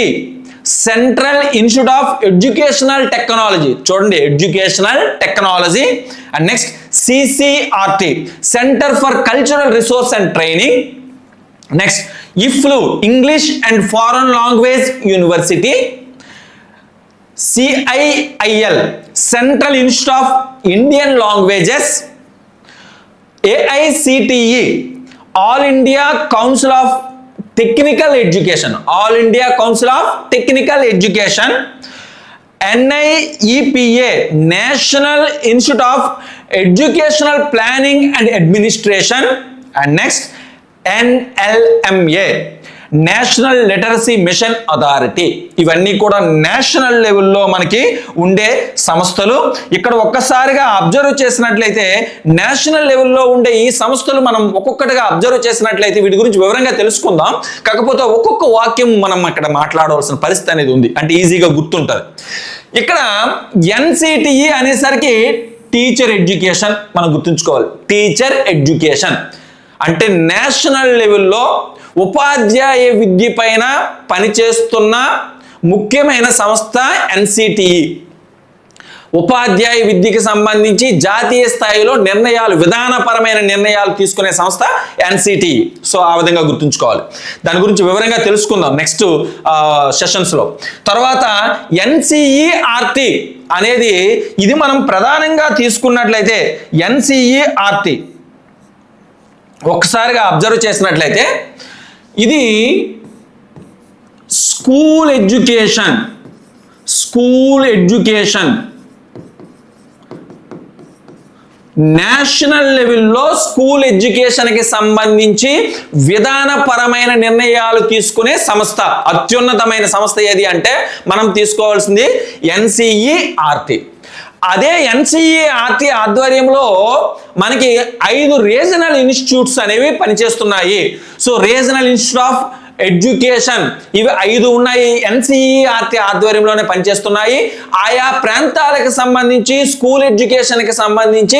central institute of educational technology. చూడండి, educational technology. And next CCRT, centre for cultural resource and training. Next IFLU, English and foreign language university. CIIL, central institute of Indian languages. AICTE, all India council of technical education. NIEPA, national institute of educational planning and administration. And next NLMA, national literacy mission authority. ఇవన్నీ కూడా నేషనల్ లెవెల్లో మనకి ఉండే సంస్థలు. ఇక్కడ ఒక్కసారిగా అబ్జర్వ్ చేసినట్లయితే నేషనల్ లెవెల్లో ఉండే ఈ సంస్థలు మనం ఒక్కొక్కటిగా అబ్జర్వ్ చేసినట్లయితే వీటి గురించి వివరంగా తెలుసుకుందాం. కాకపోతే ఒక్కొక్క వాక్యం మనం ఇక్కడ మాట్లాడవలసిన పరిస్థితి అనేది ఉంది, అంటే ఈజీగా గుర్తుంటుంది. ఇక్కడ NCTE అనేసరికి టీచర్ ఎడ్యుకేషన్ మనం గుర్తుంచుకోవాలి. టీచర్ ఎడ్యుకేషన్ అంటే నేషనల్ లెవెల్లో ఉపాధ్యాయ విద్య పైన పనిచేస్తున్న ముఖ్యమైన సంస్థ NCTE. ఉపాధ్యాయ విద్యకి సంబంధించి జాతీయ స్థాయిలో విధానపరమైన నిర్ణయాలు తీసుకునే సంస్థ NCTE. సో ఆ విధంగా గుర్తుంచుకోవాలి. దాని గురించి వివరంగా తెలుసుకుందాం నెక్స్ట్ సెషన్స్లో. తర్వాత NCERT అనేది, ఇది మనం ప్రధానంగా తీసుకున్నట్లయితే NCERT ఒక్కసారిగా అబ్జర్వ్ చేసినట్లయితే ఇది స్కూల్ ఎడ్యుకేషన్ నేషనల్ లెవెల్లో స్కూల్ ఎడ్యుకేషన్కి సంబంధించి విధానపరమైన నిర్ణయాలు తీసుకునే సంస్థ. అత్యున్నతమైన సంస్థ ఏది అంటే మనం తీసుకోవాల్సింది NCERT. అదే NCERT ఆధ్వర్యంలో మనకి 5 రీజనల్ ఇన్స్టిట్యూట్స్ అనేవి పనిచేస్తున్నాయి. So regional institute of education ఇవి 5 ఉన్నాయి, NCERT ఆధ్వర్యంలోనే పనిచేస్తున్నాయి. ఆయా ప్రాంతాలకు సంబంధించి స్కూల్ ఎడ్యుకేషన్కి సంబంధించి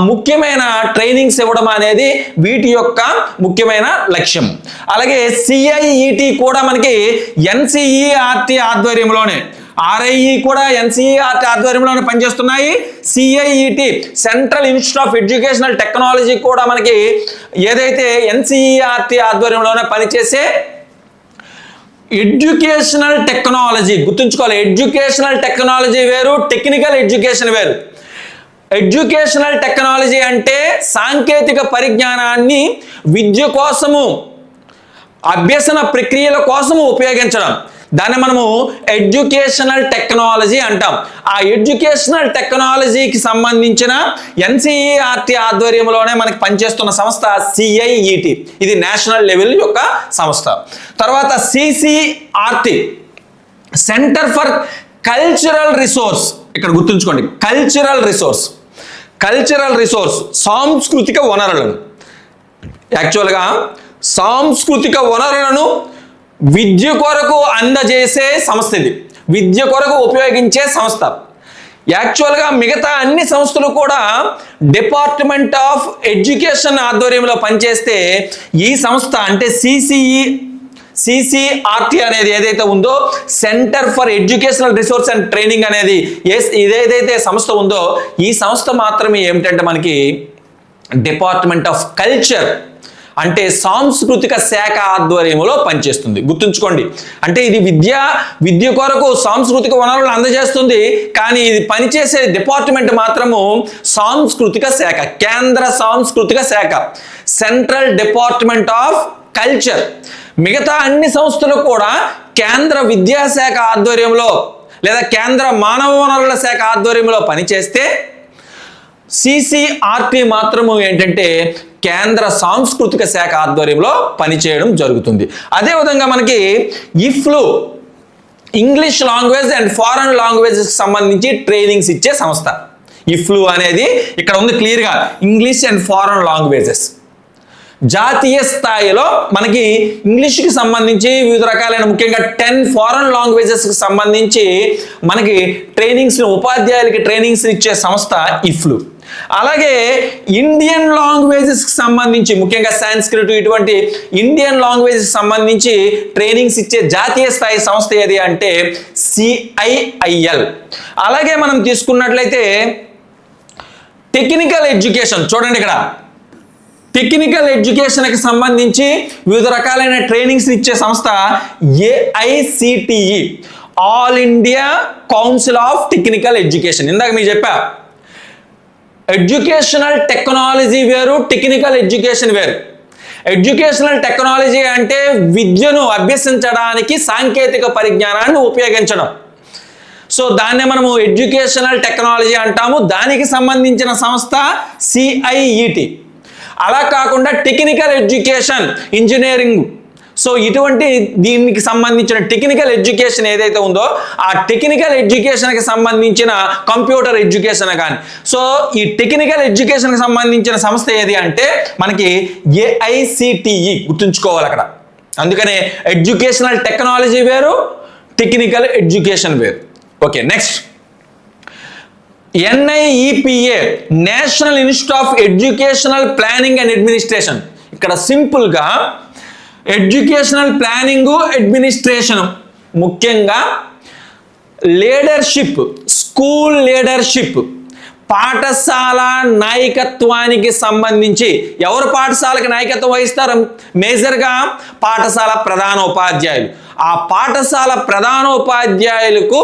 ముఖ్యమైన ట్రైనింగ్స్ ఇవ్వడం అనేది వీటి యొక్క ముఖ్యమైన లక్ష్యం. అలాగే CIET కూడా మనకి NCERT ఆధ్వర్యంలోనే, RIE కూడా NCERT ఆధ్వర్యంలోనే పనిచేస్తున్నాయి. CIET, central institute of educational technology కూడా మనకి ఏదైతే NCERT ఆధ్వర్యంలోనే పనిచేసే ఎడ్యుకేషనల్ టెక్నాలజీ. గుర్తుంచుకోవాలి, ఎడ్యుకేషనల్ టెక్నాలజీ వేరు, టెక్నికల్ ఎడ్యుకేషన్ వేరు. ఎడ్యుకేషనల్ టెక్నాలజీ అంటే సాంకేతిక పరిజ్ఞానాన్ని విద్య కోసము, అభ్యసన ప్రక్రియల కోసము ఉపయోగించడం, దాన్ని మనము ఎడ్యుకేషనల్ టెక్నాలజీ అంటాం. ఆ ఎడ్యుకేషనల్ టెక్నాలజీకి సంబంధించిన ఎన్సిఈఆర్టీ ఆధ్వర్యంలోనే మనకి పనిచేస్తున్న సంస్థ సిఐఈటి, ఇది నేషనల్ లెవెల్ యొక్క సంస్థ. తర్వాత CCRT, centre for cultural resource, ఇక్కడ గుర్తుంచుకోండి, కల్చరల్ రిసోర్స్ సాంస్కృతిక వనరులను, యాక్చువల్గా సాంస్కృతిక వనరులను విద్య కొరకు అందజేసే సంస్థ, ఇది విద్య కొరకు ఉపయోగించే సంస్థ. యాక్చువల్గా మిగతా అన్ని సంస్థలు కూడా డిపార్ట్మెంట్ ఆఫ్ ఎడ్యుకేషన్ ఆధ్వర్యంలో పనిచేస్తే, ఈ సంస్థ అంటే సిసిఆర్టీ అనేది ఏదైతే ఉందో, centre for educational resource and training అనేది ఇదేదైతే సంస్థ ఉందో, ఈ సంస్థ మాత్రమే ఏమిటంటే మనకి డిపార్ట్మెంట్ ఆఫ్ కల్చర్ అంటే సాంస్కృతిక శాఖ ఆధ్వర్యంలో పనిచేస్తుంది. గుర్తుంచుకోండి, అంటే ఇది విద్య కొరకు సాంస్కృతిక వనరులు అందజేస్తుంది, కానీ ఇది పనిచేసే డిపార్ట్మెంట్ మాత్రము సాంస్కృతిక శాఖ, కేంద్ర సాంస్కృతిక శాఖ, సెంట్రల్ డిపార్ట్మెంట్ ఆఫ్ కల్చర్. మిగతా అన్ని సంస్థలు కూడా కేంద్ర విద్యాశాఖ ఆధ్వర్యంలో లేదా కేంద్ర మానవ వనరుల శాఖ ఆధ్వర్యంలో పనిచేస్తే, సిసిఆర్టీ మాత్రము ఏంటంటే కేంద్ర సాంస్కృతిక శాఖ ఆధ్వర్యంలో పనిచేయడం జరుగుతుంది. అదేవిధంగా మనకి IFLU, English language and foreign languages సంబంధించి ట్రైనింగ్స్ ఇచ్చే సంస్థ. ఇఫ్లు అనేది ఇక్కడ ఉంది క్లియర్గా, ఇంగ్లీష్ అండ్ ఫారెన్ లాంగ్వేజెస్. జాతీయ స్థాయిలో మనకి ఇంగ్లీష్కి సంబంధించి వివిధ రకాలైన ముఖ్యంగా 10 ఫారెన్ లాంగ్వేజెస్కి సంబంధించి మనకి ట్రైనింగ్స్ని, ఉపాధ్యాయులకి ట్రైనింగ్స్ ఇచ్చే సంస్థ ఇఫ్లు. అలాగే ఇండియన్ లాంగ్వేజెస్కి సంబంధించి ముఖ్యంగా సాంస్క్రిట్, ఇటువంటి ఇండియన్ లాంగ్వేజెస్ సంబంధించి ట్రైనింగ్స్ ఇచ్చే జాతీయ స్థాయి సంస్థ ఏది అంటే సిఐఐఎల్. అలాగే మనం తీసుకున్నట్లయితే టెక్నికల్ ఎడ్యుకేషన్, చూడండి ఇక్కడ టెక్నికల్ ఎడ్యుకేషన్కి సంబంధించి వివిధ రకాలైన ట్రైనింగ్స్ ఇచ్చే సంస్థ AICTE, all India council of technical education. ఇందాక మీకు చెప్పా, ఎడ్యుకేషనల్ టెక్నాలజీ వేరు, టెక్నికల్ ఎడ్యుకేషన్ వేరు. ఎడ్యుకేషనల్ టెక్నాలజీ అంటే విద్యను అభ్యసించడానికి సాంకేతిక పరిజ్ఞానాన్ని ఉపయోగించడం. సో దాన్నే మనము ఎడ్యుకేషనల్ టెక్నాలజీ అంటాము. దానికి సంబంధించిన సంస్థ సిఐఈటి. అలా కాకుండా టెక్నికల్ ఎడ్యుకేషన్, ఇంజనీరింగ్, సో ఇటువంటి దీనికి సంబంధించిన టెక్నికల్ ఎడ్యుకేషన్ ఏదైతే ఉందో, ఆ టెక్నికల్ ఎడ్యుకేషన్కి సంబంధించిన కంప్యూటర్ ఎడ్యుకేషన్ కానీ, సో ఈ టెక్నికల్ ఎడ్యుకేషన్కి సంబంధించిన సంస్థ ఏది అంటే మనకి ఏఐసిటిఈ. గుర్తుంచుకోవాలి అక్కడ. అందుకనే ఎడ్యుకేషనల్ టెక్నాలజీ వేరు, టెక్నికల్ ఎడ్యుకేషన్ వేరు. Okay, next NIEPA, national institute of educational planning and administration. ఇక్కడ సింపుల్గా ఎడ్యుకేషనల్ ప్లానింగ్, అడ్మినిస్ట్రేషన్, ముఖ్యంగా లీడర్షిప్, స్కూల్ లీడర్షిప్, పాఠశాల నాయకత్వానికి సంబంధించి ఎవరు పాఠశాలకు నాయకత్వం వహిస్తారు? మేజర్గా పాఠశాల ప్రధానోపాధ్యాయులు. ఆ పాఠశాల ప్రధానోపాధ్యాయులకు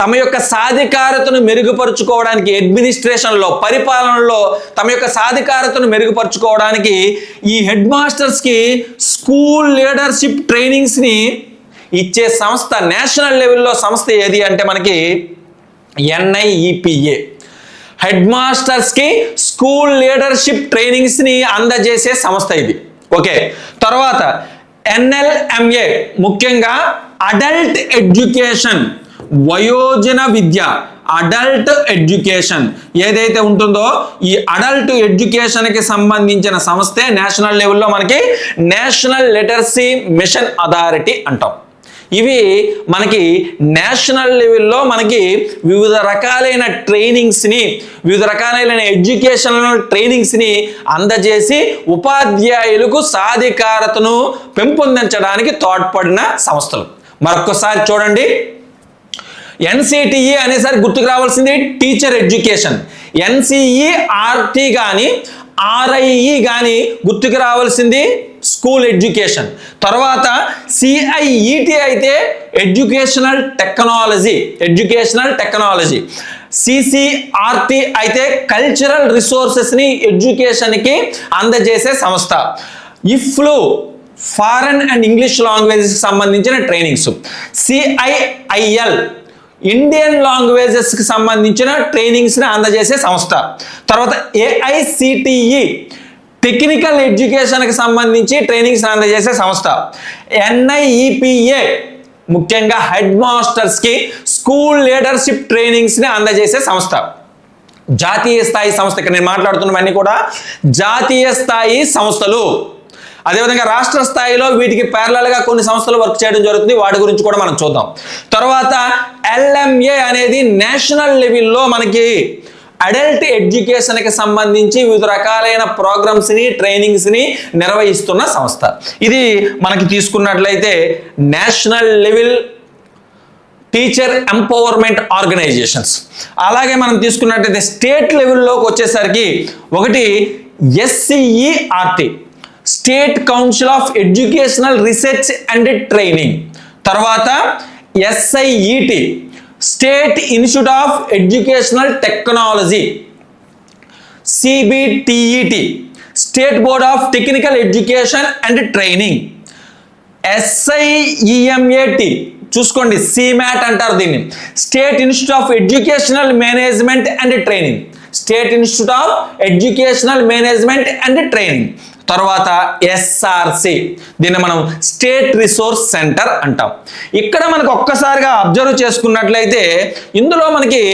తమ యొక్క సాధికారతను మెరుగుపరుచుకోవడానికి, అడ్మినిస్ట్రేషన్లో, పరిపాలనలో తమ యొక్క సాధికారతను మెరుగుపరుచుకోవడానికి ఈ హెడ్ మాస్టర్స్కి స్కూల్ లీడర్షిప్ ట్రైనింగ్స్ని ఇచ్చే సంస్థ, నేషనల్ లెవెల్లో సంస్థ ఏది అంటే మనకి NIEPA. హెడ్ మాస్టర్స్కి స్కూల్ లీడర్షిప్ ట్రైనింగ్స్ని అందజేసే సంస్థ ఇది. ఓకే, తర్వాత NLMA, ముఖ్యంగా అడల్ట్ ఎడ్యుకేషన్, వయోజన విద్య, అడల్ట్ ఎడ్యుకేషన్ ఏదైతే ఉంటుందో, ఈ అడల్ట్ ఎడ్యుకేషన్కి సంబంధించిన సంస్థే నేషనల్ లెవెల్లో మనకి నేషనల్ లిటరసీ మిషన్ అథారిటీ అంటాం. ఇవి మనకి నేషనల్ లెవెల్లో మనకి వివిధ రకాలైన ట్రైనింగ్స్ని, వివిధ రకాలైన ఎడ్యుకేషనల్ ట్రైనింగ్స్ని అందజేసి ఉపాధ్యాయులకు సాధికారతను పెంపొందించడానికి తోడ్పడిన సంస్థలు. మరొకసారి చూడండి, NCTE అనేసరికి గుర్తుకు రావాల్సింది టీచర్ ఎడ్యుకేషన్, NCERT కానీ RIE కానీ గుర్తుకు రావాల్సింది స్కూల్ ఎడ్యుకేషన్. తర్వాత CIET అయితే ఎడ్యుకేషనల్ టెక్నాలజీ. CCRT అయితే కల్చరల్ రిసోర్సెస్ని ఎడ్యుకేషన్కి అందజేసే సంస్థ. IFLU ఫారెన్ అండ్ ఇంగ్లీష్ లాంగ్వేజెస్కి సంబంధించిన ట్రైనింగ్స్. CIIL ఇండియన్ లాంగ్వేజెస్కి సంబంధించిన ట్రైనింగ్స్ని అందజేసే సంస్థ. తర్వాత AICTE టెక్నికల్ ఎడ్యుకేషన్కి సంబంధించి ట్రైనింగ్స్ అందజేసే సంస్థ. NIEPA ముఖ్యంగా హెడ్ మాస్టర్స్కి స్కూల్ లీడర్షిప్ ట్రైనింగ్స్ని అందజేసే సంస్థ. జాతీయ స్థాయి సంస్థ, ఇక్కడ నేను మాట్లాడుతున్నవన్నీ కూడా జాతీయ స్థాయి సంస్థలు. అదేవిధంగా రాష్ట్ర స్థాయిలో వీటికి ప్యారలల్గా కొన్ని సంస్థలు వర్క్ చేయడం జరుగుతుంది, వాటి గురించి కూడా మనం చూద్దాం. తర్వాత LMA అనేది నేషనల్ లెవెల్లో మనకి అడల్ట్ ఎడ్యుకేషన్కి సంబంధించి వివిధ రకాలైన ప్రోగ్రామ్స్ని ట్రైనింగ్స్ని నిర్వహిస్తున్న సంస్థ. ఇది మనకి తీసుకున్నట్లయితే national level teacher empowerment organisations. అలాగే మనం తీసుకున్నట్లయితే స్టేట్ లెవెల్లోకి వచ్చేసరికి ఒకటి SCERT state council of educational research and training. తర్వాత SIET state institute of educational technology. CBTET state board of technical education and training. SIEMAT చూసుకోండి, CMAT అంటారు దీన్ని, state institute of educational management and training. State institute of educational management and training. తర్వాత SRC దీన్ని మనం స్టేట్ రిసోర్స్ సెంటర్ అంటాం. ఇక్కడ మనకు ఒక్కసారిగా అబ్జర్వ్ చేసుకున్నట్లయితే ఇందులో మనకి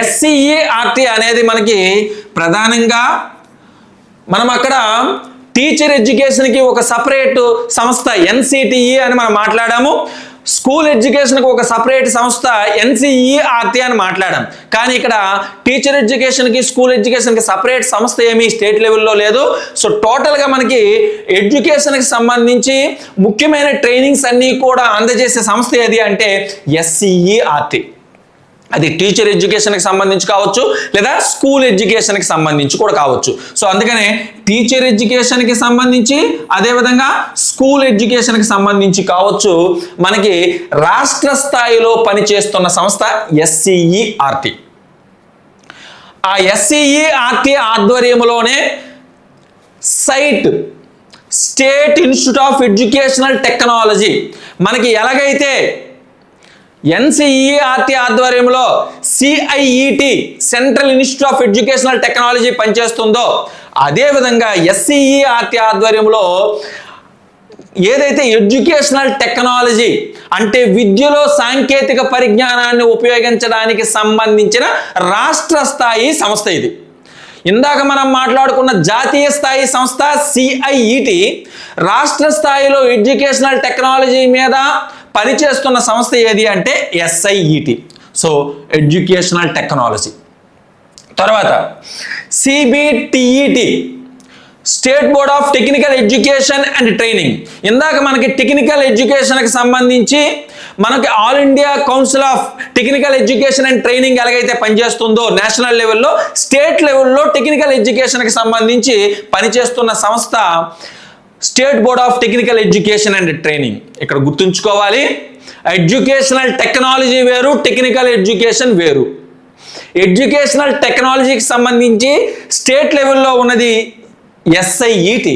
SCERT అనేది మనకి ప్రధానంగా మనం అక్కడ టీచర్ ఎడ్యుకేషన్కి ఒక సపరేట్ సంస్థ NCTE అని మనం మాట్లాడాము. స్కూల్ ఎడ్యుకేషన్కి ఒక సపరేట్ సంస్థ NCERT అని మాట్లాడాం. కానీ ఇక్కడ టీచర్ ఎడ్యుకేషన్కి స్కూల్ ఎడ్యుకేషన్కి సపరేట్ సంస్థ ఏమీ స్టేట్ లెవెల్లో లేదు. సో టోటల్గా మనకి ఎడ్యుకేషన్కి సంబంధించి ముఖ్యమైన ట్రైనింగ్స్ అన్నీ కూడా అందజేసే సంస్థ ఏది అంటే SCERT. అది టీచర్ ఎడ్యుకేషన్కి సంబంధించి కావచ్చు, లేదా స్కూల్ ఎడ్యుకేషన్కి సంబంధించి కూడా కావచ్చు. సో అందుకనే టీచర్ ఎడ్యుకేషన్కి సంబంధించి, అదేవిధంగా స్కూల్ ఎడ్యుకేషన్కి సంబంధించి కావచ్చు, మనకి రాష్ట్ర స్థాయిలో పనిచేస్తున్న సంస్థ SCERT. ఆ SCERT ఆధ్వర్యంలోనే SIET state institute of educational technology మనకి ఎలాగైతే NCERT ఆధ్వర్యంలో CIET central institute of educational technology పనిచేస్తుందో, అదేవిధంగా SCERT ఆధ్వర్యంలో ఏదైతే ఎడ్యుకేషనల్ టెక్నాలజీ అంటే విద్యలో సాంకేతిక పరిజ్ఞానాన్ని ఉపయోగించడానికి సంబంధించిన రాష్ట్ర స్థాయి సంస్థ ఇది. ఇందాక మనం మాట్లాడుకున్న జాతీయ స్థాయి సంస్థ CIET, రాష్ట్ర స్థాయిలో ఎడ్యుకేషనల్ టెక్నాలజీ మీద పనిచేస్తున్న సంస్థ ఏది అంటే SIET. So educational technology. తర్వాత CBTET state board of technical education and training. ఇందాక మనకి టెక్నికల్ ఎడ్యుకేషన్కి సంబంధించి మనకి all India council of technical education and training ఎలాగైతే పనిచేస్తుందో నేషనల్ లెవెల్లో, స్టేట్ లెవెల్లో టెక్నికల్ ఎడ్యుకేషన్కి సంబంధించి పనిచేస్తున్న సంస్థ state board of technical education and training. ఇక్కడ గుర్తుంచుకోవాలి, ఎడ్యుకేషనల్ టెక్నాలజీ వేరు, టెక్నికల్ ఎడ్యుకేషన్ వేరు. ఎడ్యుకేషనల్ టెక్నాలజీకి సంబంధించి స్టేట్ లెవెల్లో ఉన్నది SIET,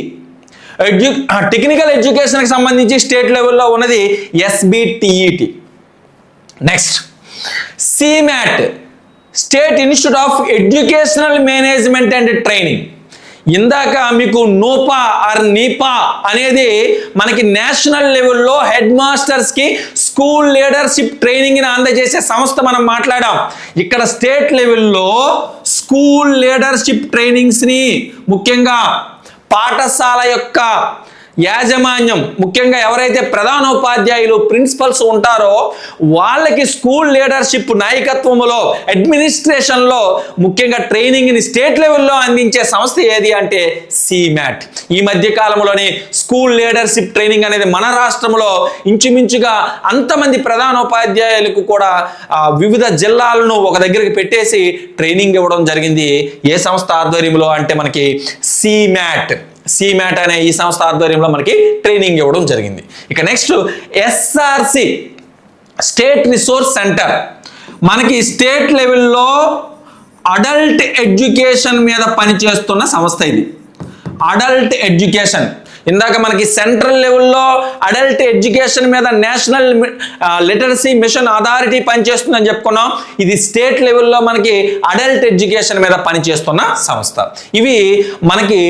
టెక్నికల్ ఎడ్యుకేషన్కి సంబంధించి స్టేట్ లెవెల్లో ఉన్నది SBTET. Next CMAT state institute of educational management and training. ఇందాక మీకు నోపా ఆర్ నీపా అనేది మనకి నేషనల్ లెవెల్లో హెడ్ మాస్టర్స్కి స్కూల్ లీడర్షిప్ ట్రైనింగ్ని అందజేసే సంస్థ మనం మాట్లాడాం. ఇక్కడ స్టేట్ లెవెల్లో స్కూల్ లీడర్షిప్ ట్రైనింగ్స్ని ముఖ్యంగా పాఠశాల యొక్క యాజమాన్యం, ముఖ్యంగా ఎవరైతే ప్రధానోపాధ్యాయులు ప్రిన్సిపల్స్ ఉంటారో వాళ్ళకి స్కూల్ లీడర్షిప్ నాయకత్వంలో అడ్మినిస్ట్రేషన్లో ముఖ్యంగా ట్రైనింగ్ని స్టేట్ లెవెల్లో అందించే సంస్థ ఏది అంటే CMAT. ఈ మధ్య కాలంలోనే స్కూల్ లీడర్షిప్ ట్రైనింగ్ అనేది మన రాష్ట్రంలో ఇంచుమించుగా అంతమంది ప్రధానోపాధ్యాయులకు కూడా వివిధ జిల్లాలను ఒక దగ్గరికి పెట్టేసి ట్రైనింగ్ ఇవ్వడం జరిగింది. ఏ సంస్థ ఆధ్వర్యంలో అంటే మనకి CMAT అనే ఈ సంస్థ ఆధ్వర్యంలో మనకి ట్రైనింగ్ ఇవ్వడం జరిగింది. ఇక next SRC state resource centre. మనకి స్టేట్ లెవెల్లో అడల్ట్ ఎడ్యుకేషన్ మీద పనిచేస్తున్న సంస్థ ఇది. అడల్ట్ ఎడ్యుకేషన్, ఇందాక మనకి సెంట్రల్ లెవెల్లో అడల్ట్ ఎడ్యుకేషన్ మీద నేషనల్ లిటరసీ మిషన్ అథారిటీ పనిచేస్తుందని చెప్పుకున్నాం. ఇది స్టేట్ లెవెల్లో మనకి అడల్ట్ ఎడ్యుకేషన్ మీద పనిచేస్తున్న సంస్థ. ఇవి మనకి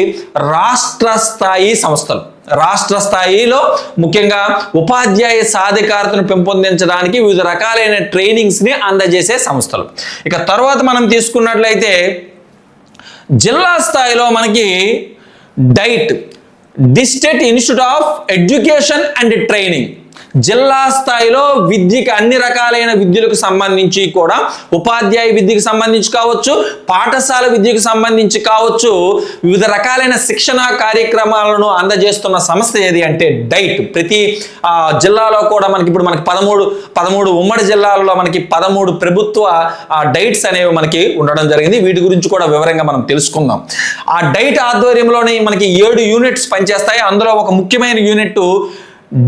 రాష్ట్ర స్థాయి సంస్థలు. రాష్ట్ర స్థాయిలో ముఖ్యంగా ఉపాధ్యాయ సాధికారతను పెంపొందించడానికి వివిధ రకాలైన ట్రైనింగ్స్ని అందజేసే సంస్థలు. ఇక తర్వాత మనం తీసుకున్నట్లయితే జిల్లా స్థాయిలో మనకి diet, district institute of education and training. జిల్లా స్థాయిలో విద్యకి అన్ని రకాలైన విద్యలకు సంబంధించి కూడా, ఉపాధ్యాయ విద్యకు సంబంధించి కావచ్చు, పాఠశాల విద్యకు సంబంధించి కావచ్చు, వివిధ రకాలైన శిక్షణ కార్యక్రమాలను అందజేస్తున్న సంస్థ ఏది అంటే డైట్. ప్రతి జిల్లాలో కూడా మనకి ఇప్పుడు మనకి 13 ఉమ్మడి జిల్లాలలో మనకి 13 ప్రభుత్వ డైట్స్ అనేవి మనకి ఉండడం జరిగింది. వీటి గురించి కూడా వివరంగా మనం తెలుసుకుందాం. ఆ డైట్ ఆధ్వర్యంలోనే మనకి 7 యూనిట్స్ పనిచేస్తాయి. అందులో ఒక ముఖ్యమైన unit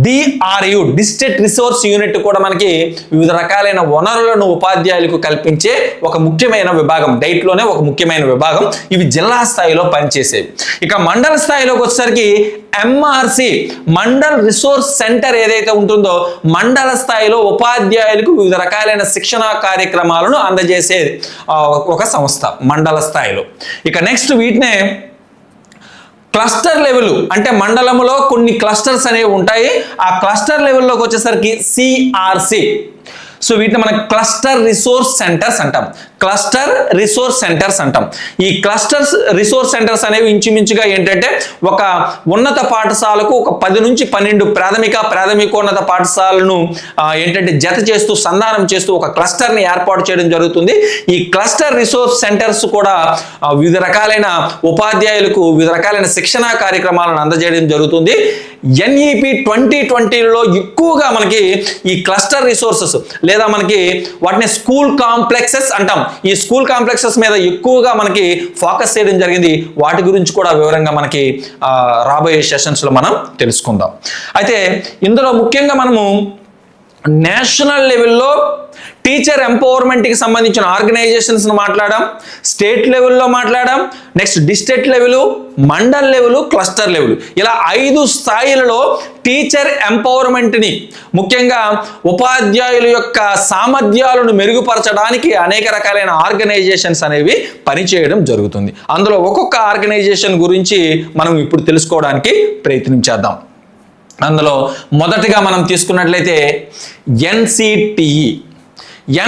DRU, district resource unit కూడా మనకి వివిధ రకాలైన వనరులను ఉపాధ్యాయులకు కల్పించే ఒక ముఖ్యమైన విభాగం. డైట్లోనే ఒక ముఖ్యమైన విభాగం. ఇవి జిల్లా స్థాయిలో పనిచేసేవి. ఇక మండల స్థాయిలోకి వచ్చేసరికి MRC, మండల్ రిసోర్స్ సెంటర్ ఏదైతే ఉంటుందో మండల స్థాయిలో ఉపాధ్యాయులకు వివిధ రకాలైన శిక్షణ కార్యక్రమాలను అందజేసే ఒక సంస్థ మండల స్థాయిలో. ఇక నెక్స్ట్ వీటినే క్లస్టర్ లెవెల్, అంటే మండలంలో కొన్ని క్లస్టర్స్ అనేవి ఉంటాయి. ఆ క్లస్టర్ లెవెల్లోకి వచ్చేసరికి CRC. సో వీటిని మనం క్లస్టర్ రిసోర్స్ సెంటర్స్ అంటాం. క్లస్టర్ రిసోర్స్ సెంటర్స్ అంటాం. ఈ క్లస్టర్స్ రిసోర్స్ సెంటర్స్ అనేవి ఇంచుమించుగా ఏంటంటే ఒక ఉన్నత పాఠశాలకు ఒక 10 నుంచి 12 ప్రాథమికోన్నత పాఠశాలను ఏంటంటే జత చేస్తూ సంధానం చేస్తూ ఒక క్లస్టర్ని ఏర్పాటు చేయడం జరుగుతుంది. ఈ క్లస్టర్ రిసోర్స్ సెంటర్స్ కూడా వివిధ రకాలైన ఉపాధ్యాయులకు వివిధ రకాలైన శిక్షణా కార్యక్రమాలను అందజేయడం జరుగుతుంది. NEP 2020లో ఎక్కువగా మనకి ఈ క్లస్టర్ రిసోర్సెస్ లేదా మనకి వాటిని స్కూల్ కాంప్లెక్సెస్ అంటాం. ఈ స్కూల్ కాంప్లెక్సెస్ మీద ఎక్కువగా మనకి ఫోకస్ చేయడం జరిగింది. వాటి గురించి కూడా వివరంగా మనకి రాబోయే సెషన్స్లో మనం తెలుసుకుందాం. అయితే ఇందులో ముఖ్యంగా మనము నేషనల్ లెవెల్లో టీచర్ ఎంపవర్మెంట్కి సంబంధించిన ఆర్గనైజేషన్స్ మాట్లాడాం, స్టేట్ లెవెల్లో మాట్లాడాం, next district level, mandal level, cluster level, ఇలా 5 స్థాయిలలో టీచర్ ఎంపవర్మెంట్ని ముఖ్యంగా ఉపాధ్యాయుల యొక్క సామర్థ్యాలను మెరుగుపరచడానికి అనేక రకాలైన ఆర్గనైజేషన్స్ అనేవి పనిచేయడం జరుగుతుంది. అందులో ఒక్కొక్క ఆర్గనైజేషన్ గురించి మనం ఇప్పుడు తెలుసుకోవడానికి ప్రయత్నం చేద్దాం. అందులో మొదటిగా మనం తీసుకున్నట్లయితే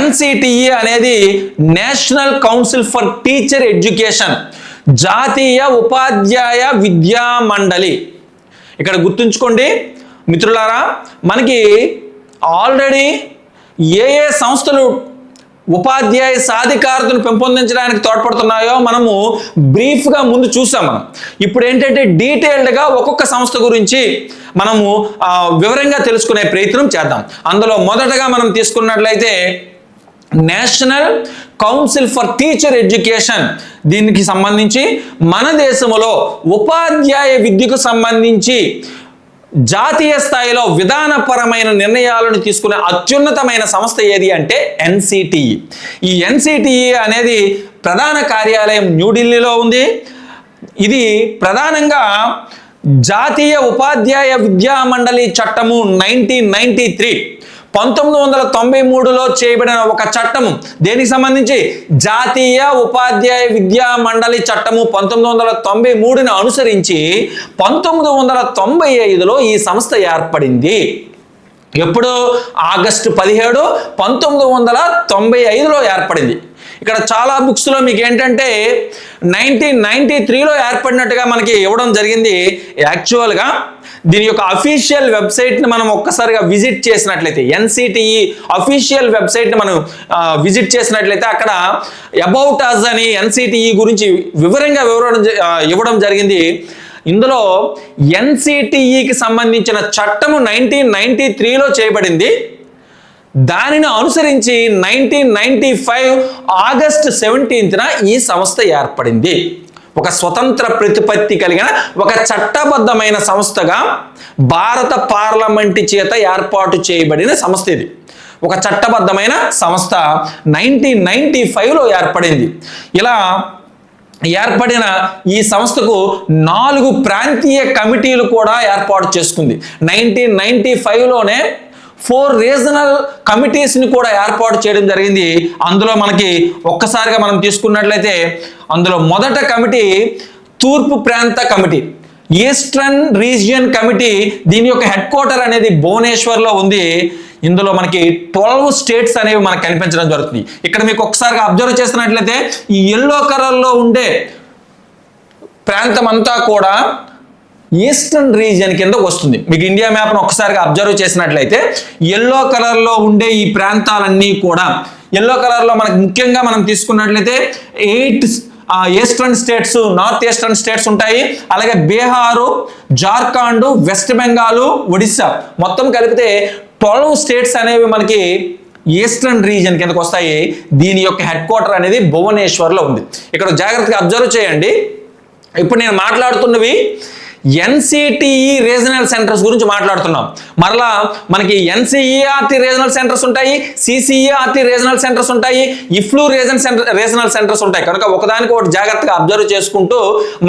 NCTE అనేది national council for teacher education, జాతీయ ఉపాధ్యాయ విద్యా మండలి. ఇక్కడ గుర్తుంచుకోండి మిత్రులారా, మనకి ఆల్రెడీ ఏ సంస్థలు ఉపాధ్యాయ సాధికారతను పెంపొందించడానికి తోడ్పడుతున్నాయో మనము బ్రీఫ్గా ముందు చూసాం. మనం ఇప్పుడు ఏంటంటే డీటెయిల్డ్గా ఒక్కొక్క సంస్థ గురించి మనము వివరంగా తెలుసుకునే ప్రయత్నం చేద్దాం. అందులో మొదటగా మనం తీసుకున్నట్లయితే national council for teacher education. దీనికి సంబంధించి మన దేశంలో ఉపాధ్యాయ విద్యకు సంబంధించి జాతీయ స్థాయిలో విధానపరమైన నిర్ణయాలను తీసుకునే అత్యున్నతమైన సంస్థ ఏది అంటే NCTE. ఈ NCTE అనేది ప్రధాన కార్యాలయం న్యూఢిల్లీలో ఉంది. ఇది ప్రధానంగా జాతీయ ఉపాధ్యాయ విద్యా మండలి చట్టము 1993 1993లో చేయబడిన ఒక చట్టము. దేనికి సంబంధించి? జాతీయ ఉపాధ్యాయ విద్యా మండలి చట్టము 1993ని అనుసరించి 1995లో ఈ సంస్థ ఏర్పడింది. ఎప్పుడు? ఆగస్టు 17, 1995లో ఏర్పడింది. ఇక్కడ చాలా బుక్స్లో మీకు ఏంటంటే 1993లో ఏర్పడినట్టుగా మనకి ఇవ్వడం జరిగింది. యాక్చువల్గా దీని యొక్క అఫీషియల్ వెబ్సైట్ని మనం ఒక్కసారిగా విజిట్ చేసినట్లయితే, NCTE అఫీషియల్ వెబ్సైట్ని మనం విజిట్ చేసినట్లయితే అక్కడ అబౌట్ అస్ అని NCTE గురించి వివరంగా ఇవ్వడం జరిగింది. ఇందులో NCTEకి సంబంధించిన చట్టము 1993లో చేయబడింది. దానిని అనుసరించి 1995 ఆగస్టు 17న ఈ సంస్థ ఏర్పడింది. ఒక స్వతంత్ర ప్రతిపత్తి కలిగిన ఒక చట్టబద్ధమైన సంస్థగా భారత పార్లమెంటు చేత ఏర్పాటు చేయబడిన సంస్థ ఇది. ఒక చట్టబద్ధమైన సంస్థ 1995లో ఏర్పడింది. ఇలా ఏర్పడిన ఈ సంస్థకు 4 ప్రాంతీయ కమిటీలు కూడా ఏర్పాటు చేసుకుంది. 1995లోనే 4 రీజనల్ కమిటీస్ని కూడా ఏర్పాటు చేయడం జరిగింది. అందులో మనకి ఒక్కసారిగా మనం తీసుకున్నట్లయితే అందులో మొదట కమిటీ తూర్పు ప్రాంత కమిటీ, ఈస్టర్న్ రీజియన్ కమిటీ. దీని యొక్క హెడ్ క్వార్టర్ అనేది భువనేశ్వర్లో ఉంది. ఇందులో మనకి 12 స్టేట్స్ అనేవి మనకు కనిపించడం జరుగుతుంది. ఇక్కడ మీకు ఒకసారిగా అబ్జర్వ్ చేస్తున్నట్లయితే ఈ ఎల్లో కలర్లో ఉండే ప్రాంతం అంతా కూడా ఈస్టర్న్ రీజియన్ కింద వస్తుంది. మీకు ఇండియా మ్యాప్ను ఒక్కసారిగా అబ్జర్వ్ చేసినట్లయితే ఎల్లో కలర్లో ఉండే ఈ ప్రాంతాలన్నీ కూడా, ఎల్లో కలర్లో మనకు ముఖ్యంగా మనం తీసుకున్నట్లయితే 8 eastern states, north eastern states ఉంటాయి. అలాగే బీహారు, జార్ఖండ్, వెస్ట్ బెంగాల్, ఒడిస్సా మొత్తం కలిపితే 12 స్టేట్స్ అనేవి మనకి ఈస్టర్న్ రీజియన్ కిందకు వస్తాయి. దీని యొక్క హెడ్ క్వార్టర్ అనేది భువనేశ్వర్లో ఉంది. ఇక్కడ జాగ్రత్తగా అబ్జర్వ్ చేయండి. ఇప్పుడు నేను మాట్లాడుతున్నవి ఎన్సిటిఈ రీజనల్ సెంటర్స్ గురించి మాట్లాడుతున్నాం. మరలా మనకి ఎన్సిఈఆర్టీ రీజనల్ సెంటర్స్ ఉంటాయి, సిసిఈఆర్టీ రీజనల్ సెంటర్స్ ఉంటాయి, ఇఫ్లూ రీజనల్ సెంటర్స్ ఉంటాయి. కనుక ఒకదానికి ఒకటి జాగ్రత్తగా అబ్జర్వ్ చేసుకుంటూ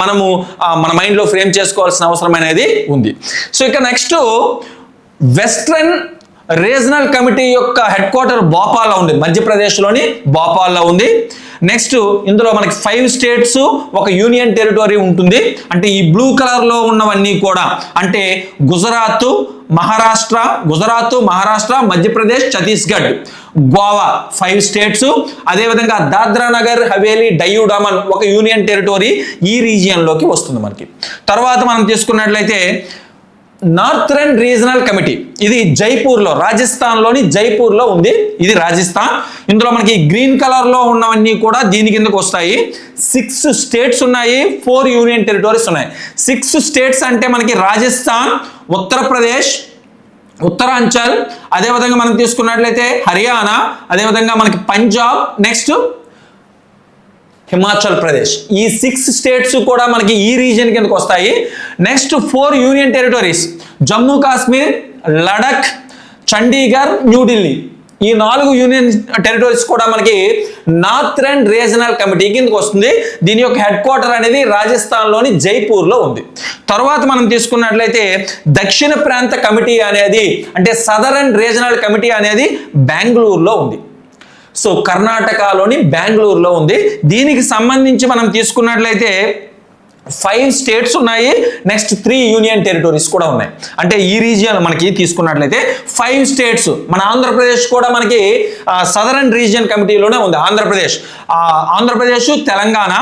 మనము మన మైండ్లో ఫ్రేమ్ చేసుకోవాల్సిన అవసరం అనేది ఉంది. సో ఇక నెక్స్ట్ వెస్ట్రన్ రీజనల్ కమిటీ యొక్క హెడ్ క్వార్టర్ భోపాల్లో ఉంది, మధ్యప్రదేశ్లోని భోపాల్లో ఉంది. నెక్స్ట్ ఇందులో మనకి 5 స్టేట్స్, ఒక యూనియన్ టెరిటరీ ఉంటుంది. అంటే ఈ బ్లూ కలర్లో ఉన్నవన్నీ కూడా అంటే గుజరాత్, మహారాష్ట్ర, మధ్యప్రదేశ్, ఛత్తీస్గఢ్, గోవా 5 స్టేట్స్. అదేవిధంగా దాద్రా నగర్ హవేలీ, డయ్యూ డామన్ ఒక యూనియన్ టెరిటరీ ఈ రీజియన్లోకి వస్తుంది మనకి. తర్వాత మనం తీసుకున్నట్లయితే నార్థరన్ రీజనల్ కమిటీ, ఇది జైపూర్లో, రాజస్థాన్లోని జైపూర్లో ఉంది. ఇది రాజస్థాన్. ఇందులో మనకి గ్రీన్ కలర్లో ఉన్నవన్నీ కూడా దీని కిందకు వస్తాయి. 6 స్టేట్స్ ఉన్నాయి, 4 యూనియన్ టెరిటరీస్ ఉన్నాయి. 6 స్టేట్స్ అంటే మనకి రాజస్థాన్, ఉత్తరప్రదేశ్, ఉత్తరాంచల్, అదేవిధంగా మనం తీసుకున్నట్లయితే హర్యానా, అదేవిధంగా మనకి పంజాబ్, నెక్స్ట్ హిమాచల్ ప్రదేశ్. ఈ 6 స్టేట్స్ కూడా మనకి ఈ రీజియన్ కిందకు వస్తాయి. Next 4 union territories, Jammu Kashmir, Ladakh, Chandigarh, New Delhi. ఈ 4 యూనియన్ టెరిటరీస్ కూడా మనకి నార్థరన్ రీజనల్ కమిటీ కిందకు వస్తుంది. దీని యొక్క హెడ్ క్వార్టర్ అనేది రాజస్థాన్లోని జైపూర్లో ఉంది. తర్వాత మనం తీసుకున్నట్లయితే దక్షిణ ప్రాంత కమిటీ అనేది అంటే సదరన్ రీజనల్ కమిటీ అనేది బెంగళూరులో ఉంది. సో కర్ణాటకలోని బెంగళూరులో ఉంది. దీనికి సంబంధించి మనం తీసుకున్నట్లయితే 5 స్టేట్స్ ఉన్నాయి. నెక్స్ట్ 3 యూనియన్ టెరిటరీస్ కూడా ఉన్నాయి. అంటే ఈ రీజియన్ మనకి తీసుకున్నట్లయితే 5 స్టేట్స్. మన ఆంధ్రప్రదేశ్ కూడా మనకి సదరన్ రీజియన్ కమిటీలోనే ఉంది. ఆంధ్రప్రదేశ్, తెలంగాణ,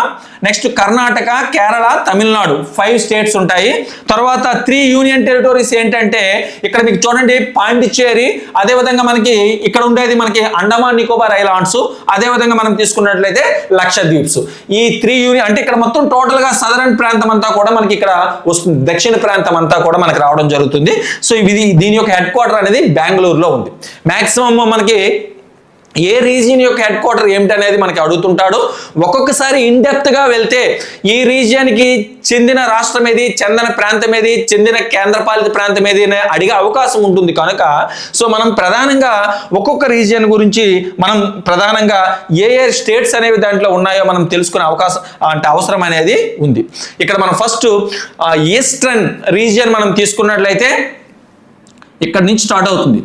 నెక్స్ట్ కర్ణాటక, కేరళ, తమిళనాడు 5 స్టేట్స్ ఉంటాయి. తర్వాత 3 యూనియన్ టెరిటరీస్ ఏంటంటే ఇక్కడ మీకు చూడండి పాండిచ్చేరి, అదేవిధంగా మనకి ఇక్కడ ఉండేది మనకి అండమాన్ నికోబార్ ఐలాండ్స్, అదేవిధంగా మనం తీసుకున్నట్లయితే లక్షద్వీప్స్. ఈ 3 యూనియన్ అంటే ఇక్కడ మొత్తం టోటల్గా సదరన్ ప్రాంతం అంతా కూడా మనకి ఇక్కడ వస్తుంది. దక్షిణ ప్రాంతం అంతా కూడా మనకి రావడం జరుగుతుంది. సో దీని యొక్క హెడ్ క్వార్టర్ అనేది బెంగళూరులో ఉంది. మాక్సిమం మనకి ఏ రీజియన్ యొక్క హెడ్ క్వార్టర్ ఏమిటనేది మనకి అడుగుతుంటాడు. ఒక్కొక్కసారి ఇన్డెప్త్గా వెళ్తే ఈ రీజియన్కి చెందిన రాష్ట్రం ఏది, చెందిన ప్రాంతం ఏది, చెందిన కేంద్రపాలిత ప్రాంతం ఏది అనే అడిగే అవకాశం ఉంటుంది. కనుక సో మనం ప్రధానంగా ఒక్కొక్క రీజియన్ గురించి మనం ప్రధానంగా ఏ స్టేట్స్ అనేవి దాంట్లో ఉన్నాయో మనం తెలుసుకునే అవసరం అనేది ఉంది. ఇక్కడ మనం ఫస్ట్ ఈస్టర్న్ రీజియన్ మనం తీసుకున్నట్లయితే ఇక్కడ నుంచి స్టార్ట్ అవుతుంది.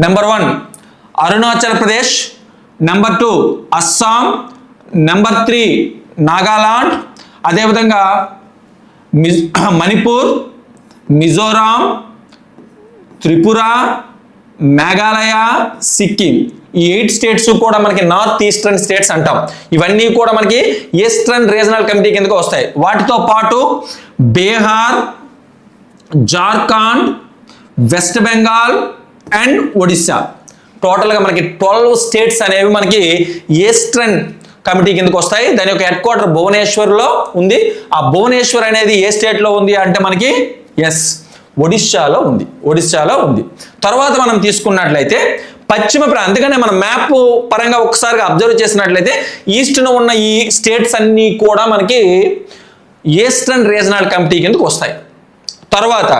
Number 1 Arunachal Pradesh, number 2 Assam, number 3 Nagaland, అదేవిధంగా మణిపూర్, మిజోరాం, త్రిపుర, మేఘాలయ, సిక్కిం. ఈ 8 స్టేట్స్ కూడా మనకి నార్త్ ఈస్టర్న్ స్టేట్స్ అంటాం. ఇవన్నీ కూడా మనకి ఈస్టర్న్ రీజనల్ కమిటీ కిందకు వస్తాయి. వాటితో పాటు బీహార్, జార్ఖండ్, వెస్ట్ బెంగాల్ అండ్ ఒడిస్సా. టోటల్గా మనకి 12 స్టేట్స్ అనేవి మనకి ఈస్టర్న్ కమిటీ కిందకు వస్తాయి. దాని యొక్క హెడ్ క్వార్టర్ భువనేశ్వర్లో ఉంది. ఆ భువనేశ్వర్ అనేది ఏ స్టేట్లో ఉంది అంటే మనకి ఒడిస్సాలో ఉంది. తర్వాత మనం తీసుకున్నట్లయితే పశ్చిమ ప్రాంతం, అందుకనే మనం మ్యాప్ పరంగా ఒకసారిగా అబ్జర్వ్ చేసినట్లయితే ఈస్ట్ను ఉన్న ఈ స్టేట్స్ అన్నీ కూడా మనకి ఈస్టర్న్ రీజనల్ కమిటీ కిందకు వస్తాయి. తర్వాత